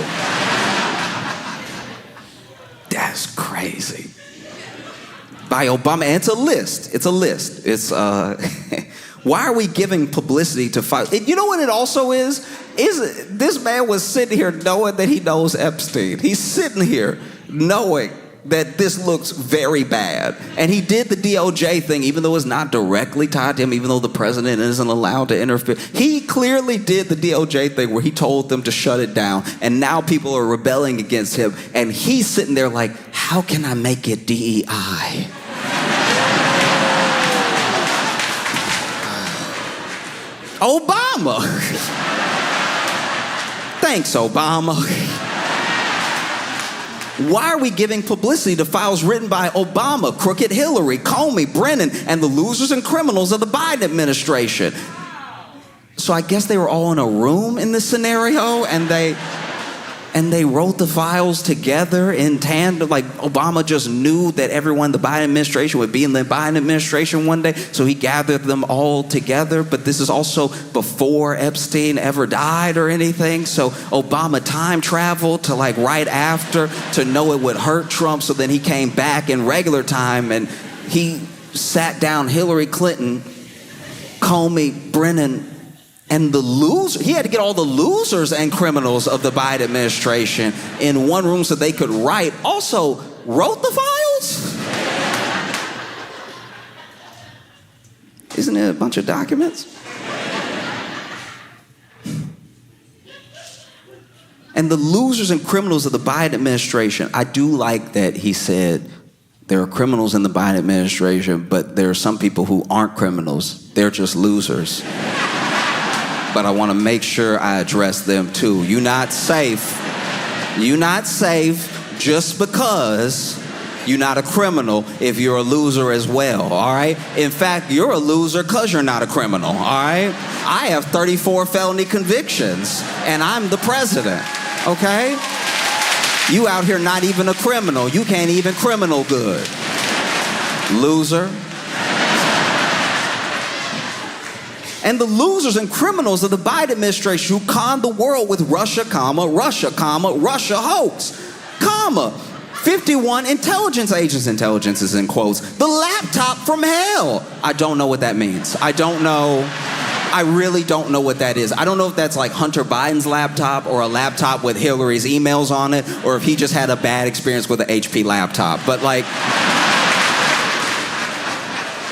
That's crazy. By Obama, and it's a list. It's why are we giving publicity to files? You know what it also is? This man was sitting here knowing that he knows Epstein. He's sitting here knowing that this looks very bad. And he did the DOJ thing, even though it's not directly tied to him, even though the president isn't allowed to interfere. He clearly did the DOJ thing where he told them to shut it down. And now people are rebelling against him. And he's sitting there like, how can I make it DEI? Obama. Thanks, Obama. Why are we giving publicity to files written by Obama, Crooked Hillary, Comey, Brennan, and the losers and criminals of the Biden administration? So I guess they were all in a room in this scenario, and they wrote the files together in tandem. Like, Obama just knew that everyone in the Biden administration would be in the Biden administration one day, so he gathered them all together. But this is also before Epstein ever died or anything, so Obama time traveled to like right after to know it would hurt Trump, so then he came back in regular time and he sat down Hillary Clinton, Comey, Brennan, and the loser. He had to get all the losers and criminals of the Biden administration in one room so they could write. Also, wrote the files? Isn't it a bunch of documents? And the losers and criminals of the Biden administration. I do like that he said there are criminals in the Biden administration, but there are some people who aren't criminals. They're just losers. But I want to make sure I address them too. You're not safe. You're not safe just because you're not a criminal if you're a loser as well, all right? In fact, you're a loser because you're not a criminal, all right? I have 34 felony convictions, and I'm the president, okay? You out here not even a criminal. You can't even criminal good. Loser. And the losers and criminals of the Biden administration who conned the world with Russia, Russia hoax, 51 intelligence agents, intelligence is in quotes, the laptop from hell. I don't know what that means. I don't know. I really don't know what that is. I don't know if that's like Hunter Biden's laptop or a laptop with Hillary's emails on it, or if he just had a bad experience with an HP laptop. But like,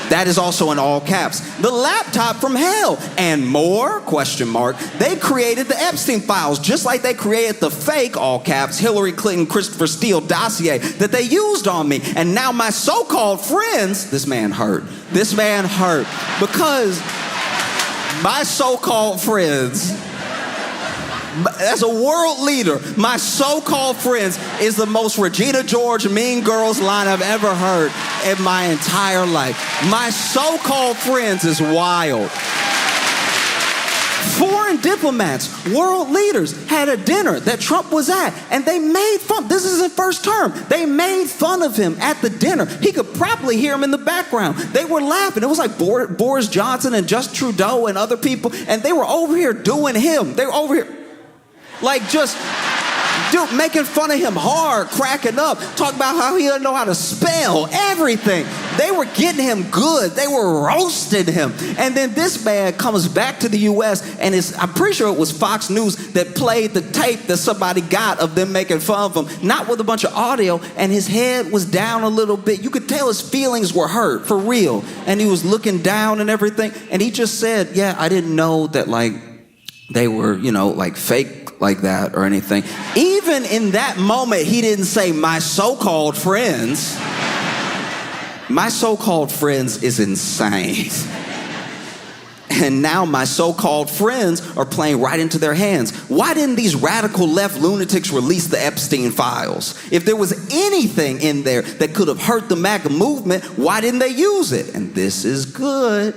that is also in all caps. The laptop from hell and more, question mark. They created the Epstein files just like they created the fake, all caps, Hillary Clinton, Christopher Steele dossier that they used on me. And now my so-called friends, this man hurt because my so-called friends As a world leader, my so-called friends is the most Regina George Mean Girls line I've ever heard in my entire life. My so-called friends is wild. Foreign diplomats, world leaders had a dinner that Trump was at, and they made fun. This is his first term. They made fun of him at the dinner. He could probably hear him in the background. They were laughing. It was like Boris Johnson and Justin Trudeau and other people, and they were over here doing him. They were over here, like just making fun of him hard, cracking up, talking about how he doesn't know how to spell, everything. They were getting him good. They were roasting him. And then this man comes back to the U.S. and I'm pretty sure it was Fox News that played the tape that somebody got of them making fun of him, not with a bunch of audio, and his head was down a little bit. You could tell his feelings were hurt, for real. And he was looking down and everything. And he just said, yeah, I didn't know that, like, they were, like fake like that or anything. Even in that moment, he didn't say, my so-called friends. My so-called friends is insane. And now my so-called friends are playing right into their hands. Why didn't these radical left lunatics release the Epstein files? If there was anything in there that could have hurt the MAGA movement, why didn't they use it? And this is good.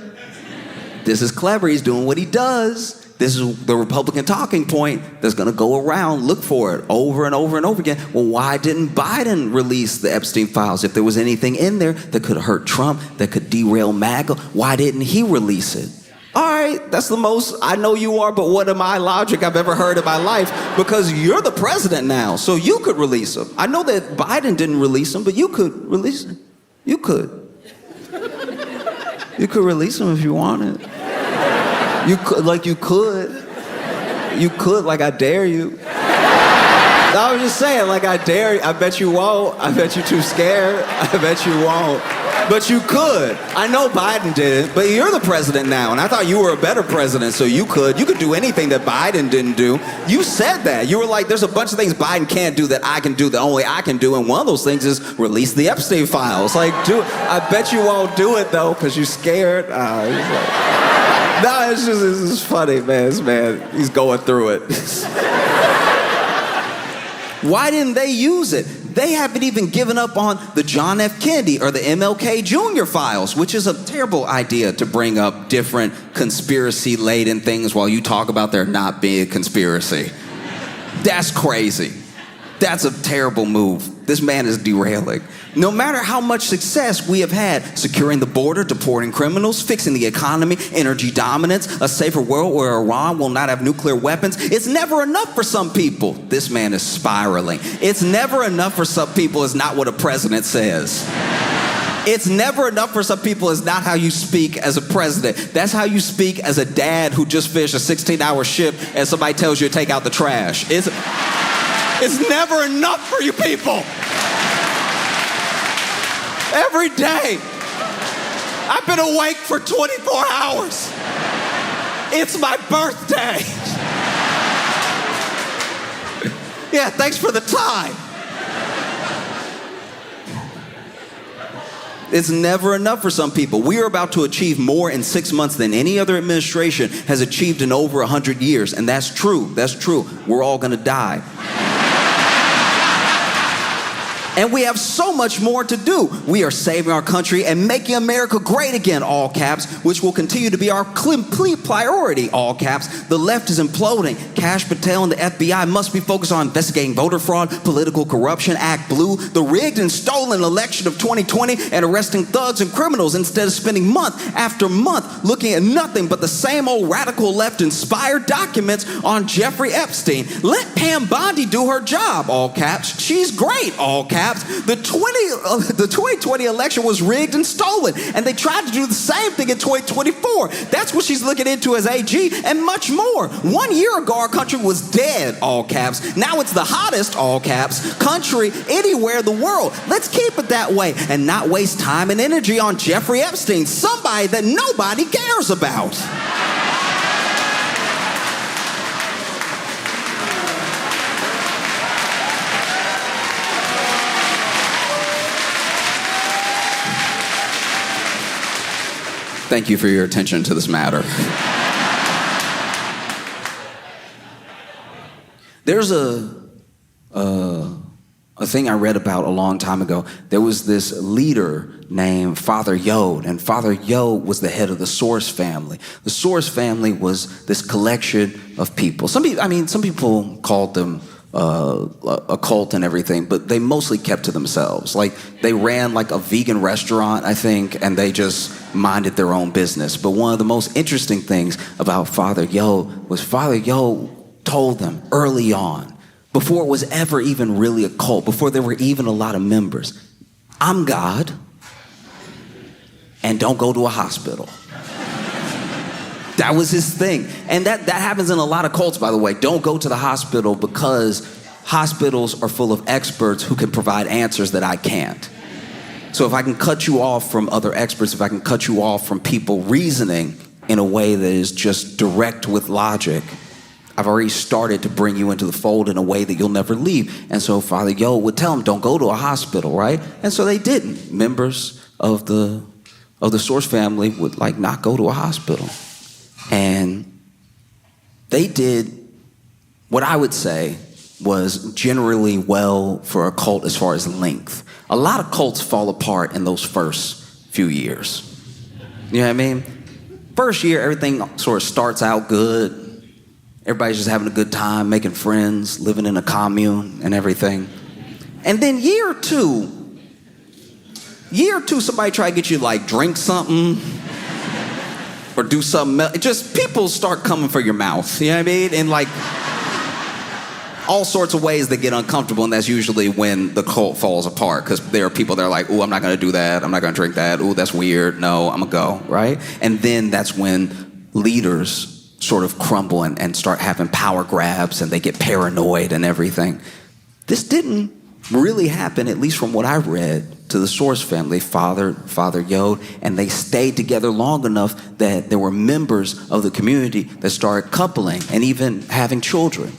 This is clever. He's doing what he does. This is the Republican talking point that's going to go around. Look for it over and over and over again. Well, why didn't Biden release the Epstein files? If there was anything in there that could hurt Trump, that could derail MAGA, why didn't he release it? All right, that's the most I know you are, but what am I logic I've ever heard in my life? Because you're the president now, so you could release them. I know that Biden didn't release them, but you could release them. You could. You could release them if you wanted. You could, you could, like I dare you. I was just saying, like I dare you. I bet you won't. I bet you're too scared. I bet you won't. But you could. I know Biden didn't, but you're the president now, and I thought you were a better president, so you could. You could do anything that Biden didn't do. You said that. You were like, there's a bunch of things Biden can't do that I can do that only I can do, and one of those things is release the Epstein files. Like, do it. I bet you won't do it, though, because you're scared. No, it's just funny, man. This man, he's going through it. Why didn't they use it? They haven't even given up on the John F. Kennedy or the MLK Jr. files, which is a terrible idea to bring up different conspiracy-laden things while you talk about there not being a conspiracy. That's crazy. That's a terrible move. This man is derailing. No matter how much success we have had securing the border, deporting criminals, fixing the economy, energy dominance, a safer world where Iran will not have nuclear weapons, it's never enough for some people. This man is spiraling. It's never enough for some people is not what a president says. It's never enough for some people is not how you speak as a president. That's how you speak as a dad who just finished a 16-hour shift and somebody tells you to take out the trash. It's never enough for you people. Every day, I've been awake for 24 hours. It's my birthday. Yeah, thanks for the time. It's never enough for some people. We are about to achieve more in 6 months than any other administration has achieved in over 100 years. And that's true. That's true. We're all going to die. And we have so much more to do. We are saving our country and making America great again, all caps, which will continue to be our complete priority, all caps. The left is imploding. Kash Patel and the FBI must be focused on investigating voter fraud, political corruption, Act Blue, the rigged and stolen election of 2020, and arresting thugs and criminals instead of spending month after month looking at nothing but the same old radical left-inspired documents on Jeffrey Epstein. Let Pam Bondi do her job, all caps. She's great, all caps. The 2020 election was rigged and stolen, and they tried to do the same thing in 2024. That's what she's looking into as AG, and much more. 1 year ago, our country was dead, all caps. Now it's the hottest, all caps, country anywhere in the world. Let's keep it that way and not waste time and energy on Jeffrey Epstein, somebody that nobody cares about. Thank you for your attention to this matter. There's a thing I read about a long time ago. There was this leader named Father Yod, and Father Yod was the head of the Source family. The Source family was this collection of people. Some people called them a cult and everything, but they mostly kept to themselves. Like, they ran like a vegan restaurant, I think, and they just minded their own business. But one of the most interesting things about Father Yod was Father Yod told them early on, before it was ever even really a cult, before there were even a lot of members, I'm God, and don't go to a hospital. That was his thing. And that happens in a lot of cults, by the way. Don't go to the hospital, because hospitals are full of experts who can provide answers that I can't. So if I can cut you off from other experts, if I can cut you off from people reasoning in a way that is just direct with logic, I've already started to bring you into the fold in a way that you'll never leave. And so Father Yod would tell them, don't go to a hospital, right? And so they didn't. Members of the Source family would not go to a hospital. And they did what I would say was generally well for a cult as far as length. A lot of cults fall apart in those first few years. You know what I mean? First year, everything sort of starts out good. Everybody's just having a good time, making friends, living in a commune and everything. And then year two, somebody try to get you to drink something or do something else. Just people start coming for your mouth, you know what I mean? And all sorts of ways that get uncomfortable, and that's usually when the cult falls apart, because there are people that are like, ooh, I'm not gonna do that, I'm not gonna drink that, ooh, that's weird, no, I'm gonna go, right? And then that's when leaders sort of crumble and start having power grabs, and they get paranoid and everything. This didn't really happen, at least from what I read, to the Source family, Father Yod, and they stayed together long enough that there were members of the community that started coupling and even having children.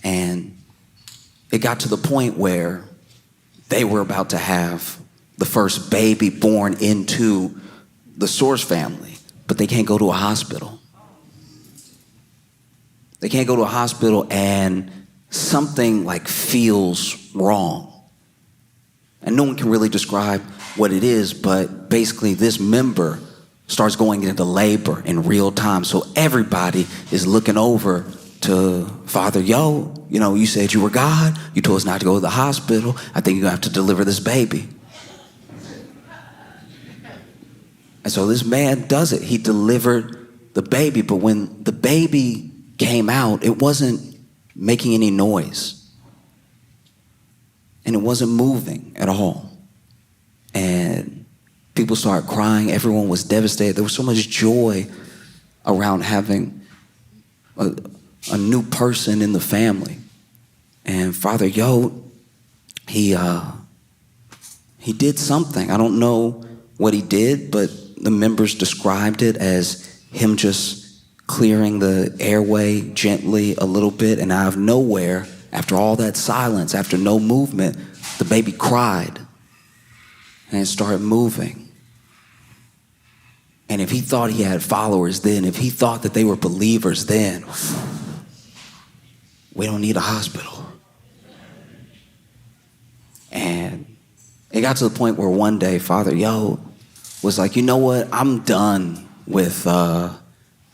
And it got to the point where they were about to have the first baby born into the Source family, but they can't go to a hospital. They can't go to a hospital, and something feels wrong. And no one can really describe what it is, but basically this member starts going into labor in real time. So everybody is looking over to Father Yod. You know, you said you were God. You told us not to go to the hospital. I think you're gonna have to deliver this baby. And so this man does it. He delivered the baby, but when the baby came out, it wasn't making any noise. And it wasn't moving at all. And people started crying. Everyone was devastated. There was so much joy around having a new person in the family. And Father Yod, he did something. I don't know what he did, but the members described it as him just clearing the airway gently a little bit, and out of nowhere, after all that silence, after no movement, the baby cried and it started moving. And if he thought he had followers then, if he thought that they were believers then, we don't need a hospital. And it got to the point where one day Father Yod was like, you know what, I'm done with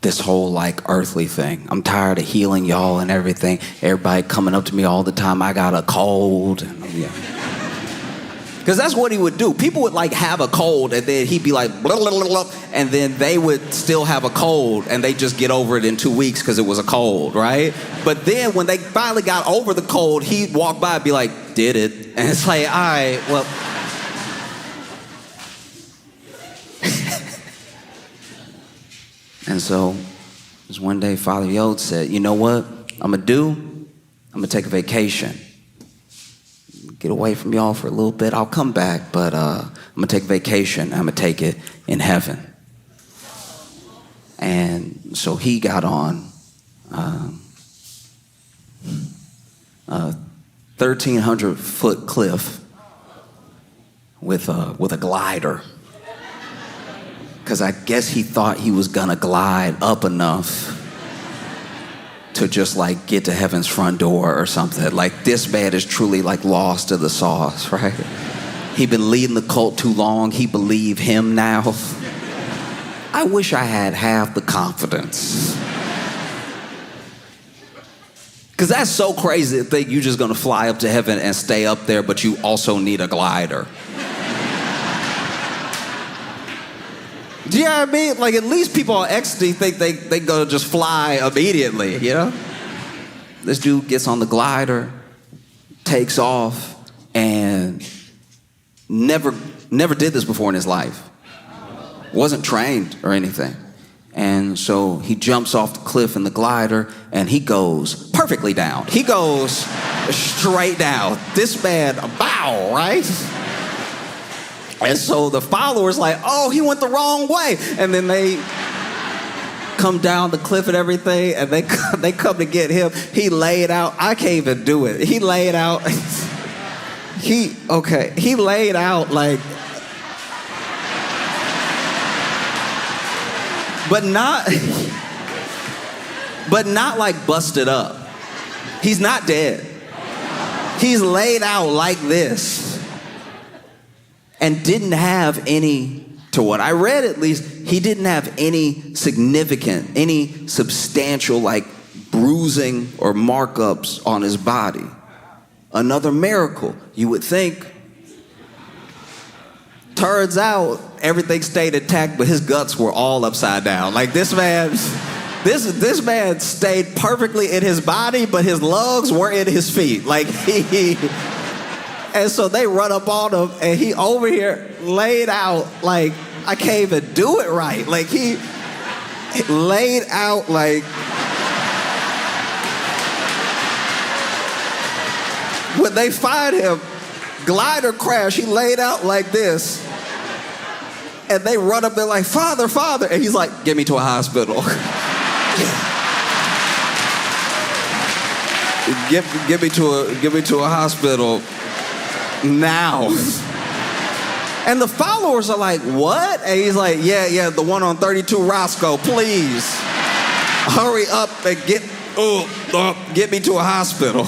this whole earthly thing. I'm tired of healing y'all and everything. Everybody coming up to me all the time, I got a cold. Because that's what he would do. People would have a cold, and then he'd be like, blah, blah, blah, blah, and then they would still have a cold, and they just get over it in 2 weeks because it was a cold, right? But then when they finally got over the cold, he'd walk by and be like, did it? And it's like, all right, well. And so, just one day, Father Yod said, you know what I'm gonna do? I'm gonna take a vacation. Get away from y'all for a little bit. I'll come back, but I'm gonna take a vacation. I'm gonna take it in heaven. And so he got on a 1,300-foot cliff with a glider. Because I guess he thought he was gonna glide up enough to just like get to heaven's front door or something. Like this man is truly like lost to the sauce, right? He been leading the cult too long. He believe him now. I wish I had half the confidence. Because that's so crazy to think you're just going to fly up to heaven and stay up there, but you also need a glider. Do you know what I mean? Like, at least people on ecstasy think they go to just fly immediately, you know? This dude gets on the glider, takes off, and never did this before in his life. Wasn't trained or anything. And so he jumps off the cliff in the glider, and he goes perfectly down. He goes straight down. This man, bow, right? And so the followers like, oh, he went the wrong way. And then they come down the cliff and everything, and they come to get him. He laid out. I can't even do it. He laid out. He laid out like, but not like busted up. He's not dead. He's laid out like this. And didn't have any, to what I read at least, he didn't have any significant, any substantial like bruising or markups on his body. Another miracle, you would think. Turns out everything stayed intact, but his guts were all upside down. Like this man stayed perfectly in his body, but his lungs were in his feet. Like and so they run up on him, and he over here laid out like, I can't even do it right. Like he laid out like, when they find him, glider crash, he laid out like this. And they run up there like, Father, Father. And he's like, get me to a hospital. Get me to a hospital now. And the followers are like, what? And he's like, yeah, the one on 32 Roscoe, please. Hurry up and get me to a hospital.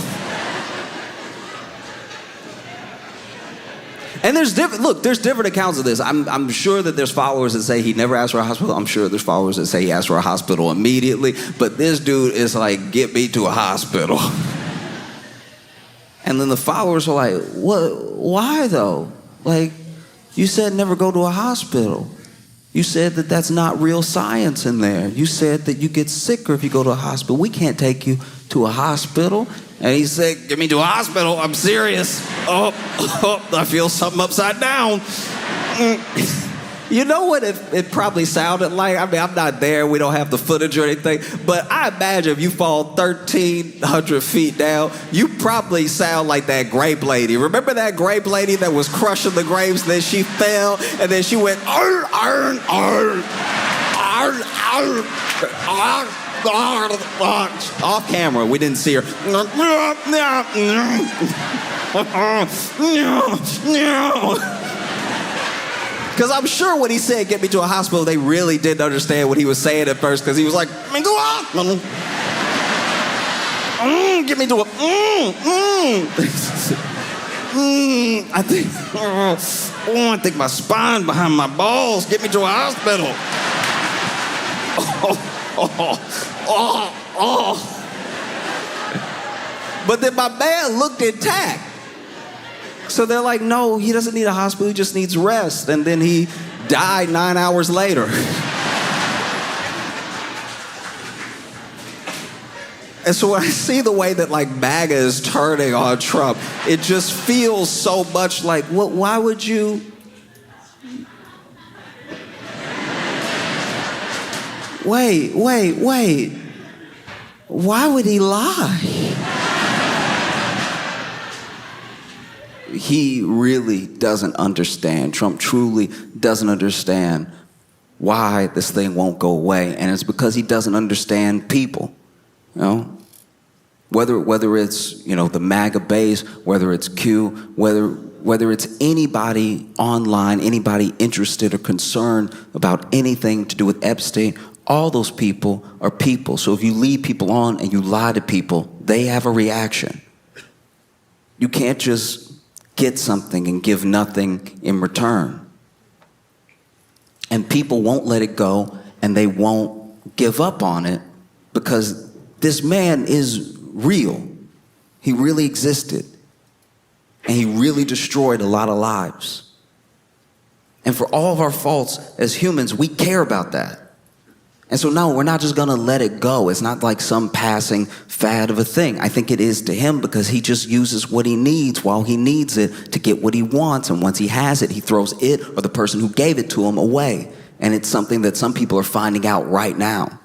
And there's different accounts of this. I'm sure that there's followers that say he never asked for a hospital. I'm sure there's followers that say he asked for a hospital immediately. But this dude is like, get me to a hospital. And then the followers are like, what? Why though? Like, you said never go to a hospital. You said that that's not real science in there. You said that you get sicker if you go to a hospital. We can't take you to a hospital. And he said, get me to a hospital. I'm serious. Oh, I feel something upside down. You know what it probably sounded like? I mean, I'm not there. We don't have the footage or anything. But I imagine if you fall 1,300 feet down, you probably sound like that grape lady. Remember that grape lady that was crushing the grapes, and then she fell, and then she went, arr, arr, arr, arr, arr, arr. Off camera, we didn't see her. Because I'm sure when he said, get me to a hospital, they really didn't understand what he was saying at first, because he was like, get me to a hospital. Get me to a, I think my spine behind my balls. Get me to a hospital. But then my man looked intact. So they're like, no, he doesn't need a hospital, he just needs rest. And then he died 9 hours later. And so when I see the way that like MAGA is turning on Trump, it just feels so much like, why would you? Wait. Why would he lie? He really doesn't understand. Trump truly doesn't understand why this thing won't go away. And it's because he doesn't understand people. You know? Whether it's, you know, the MAGA base, whether it's Q, whether it's anybody online, anybody interested or concerned about anything to do with Epstein, All those people are people. So if you lead people on and you lie to people, they have a reaction. You can't just get something and give nothing in return. And people won't let it go, and they won't give up on it, because this man is real. He really existed. And he really destroyed a lot of lives. And for all of our faults as humans, we care about that. And so no, we're not just gonna let it go. It's not like some passing fad of a thing. I think it is to him, because he just uses what he needs while he needs it to get what he wants. And once he has it, he throws it or the person who gave it to him away. And it's something that some people are finding out right now,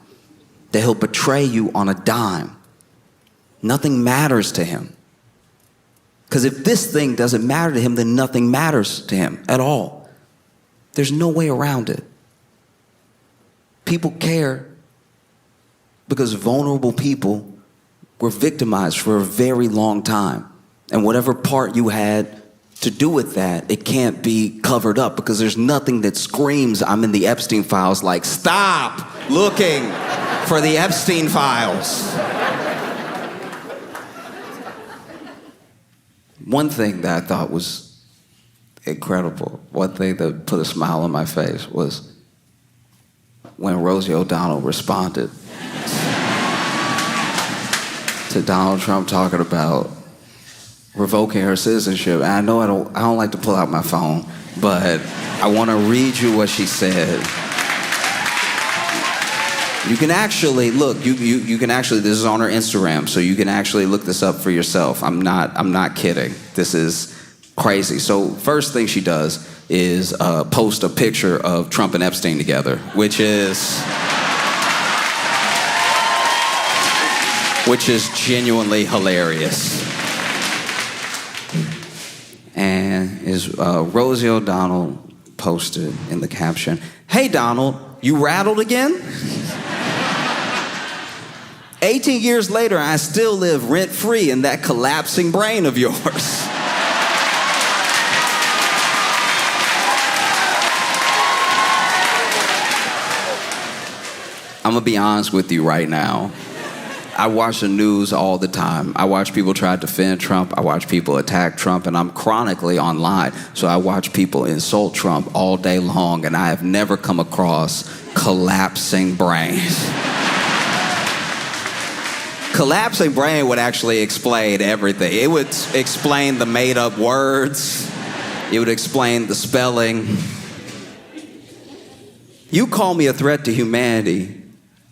that he'll betray you on a dime. Nothing matters to him. Because if this thing doesn't matter to him, then nothing matters to him at all. There's no way around it. People care because vulnerable people were victimized for a very long time. And whatever part you had to do with that, it can't be covered up, because there's nothing that screams, I'm in the Epstein files, like, stop looking for the Epstein files. One thing that I thought was incredible, one thing that put a smile on my face, was when Rosie O'Donnell responded to Donald Trump talking about revoking her citizenship. And I know I don't like to pull out my phone, but I want to read you what she said. You can actually look. You can actually. This is on her Instagram, so you can actually look this up for yourself. I'm not kidding. This is crazy. So first thing she does is post a picture of Trump and Epstein together, which is genuinely hilarious. And is Rosie O'Donnell posted in the caption, "Hey Donald, you rattled again? 18 years later, I still live rent-free in that collapsing brain of yours." I'm gonna be honest with you right now. I watch the news all the time. I watch people try to defend Trump. I watch people attack Trump, and I'm chronically online. So I watch people insult Trump all day long, and I have never come across collapsing brains. Collapsing brain would actually explain everything. It would explain the made-up words. It would explain the spelling. You call me a threat to humanity,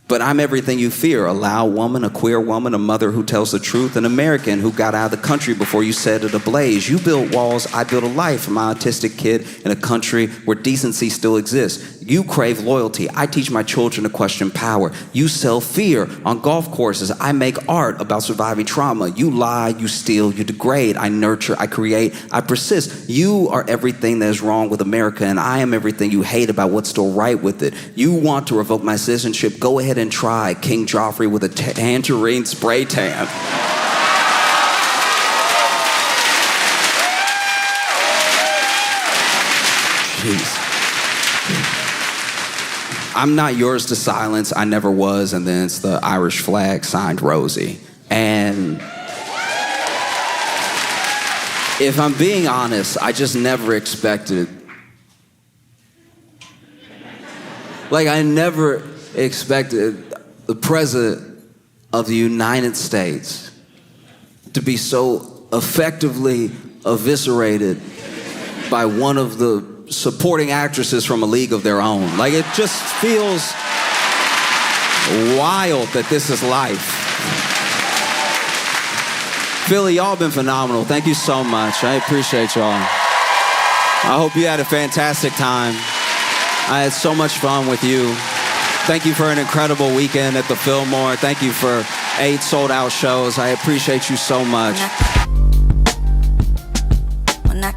but I'm everything you fear: a loud woman, a queer woman, a mother who tells the truth, an American who got out of the country before you set it ablaze. You built walls, I built a life for my autistic kid in a country where decency still exists. You crave loyalty, I teach my children to question power. You sell fear on golf courses, I make art about surviving trauma. You lie, you steal, you degrade, I nurture, I create, I persist. You are everything that is wrong with America, and I am everything you hate about what's still right with it. You want to revoke my citizenship, go ahead and try. King Joffrey with a tangerine spray tan. Jeez. I'm not yours to silence, I never was, and then it's the Irish flag signed Rosie. And if I'm being honest, I just never expected, I never expected the President of the United States to be so effectively eviscerated by one of the supporting actresses from A League of Their Own. It just feels wild that this is life. Philly, y'all been phenomenal. Thank you so much. I appreciate y'all. I hope you had a fantastic time. I had so much fun with you. Thank you for an incredible weekend at the Fillmore. Thank you for 8 sold-out shows. I appreciate you so much. When I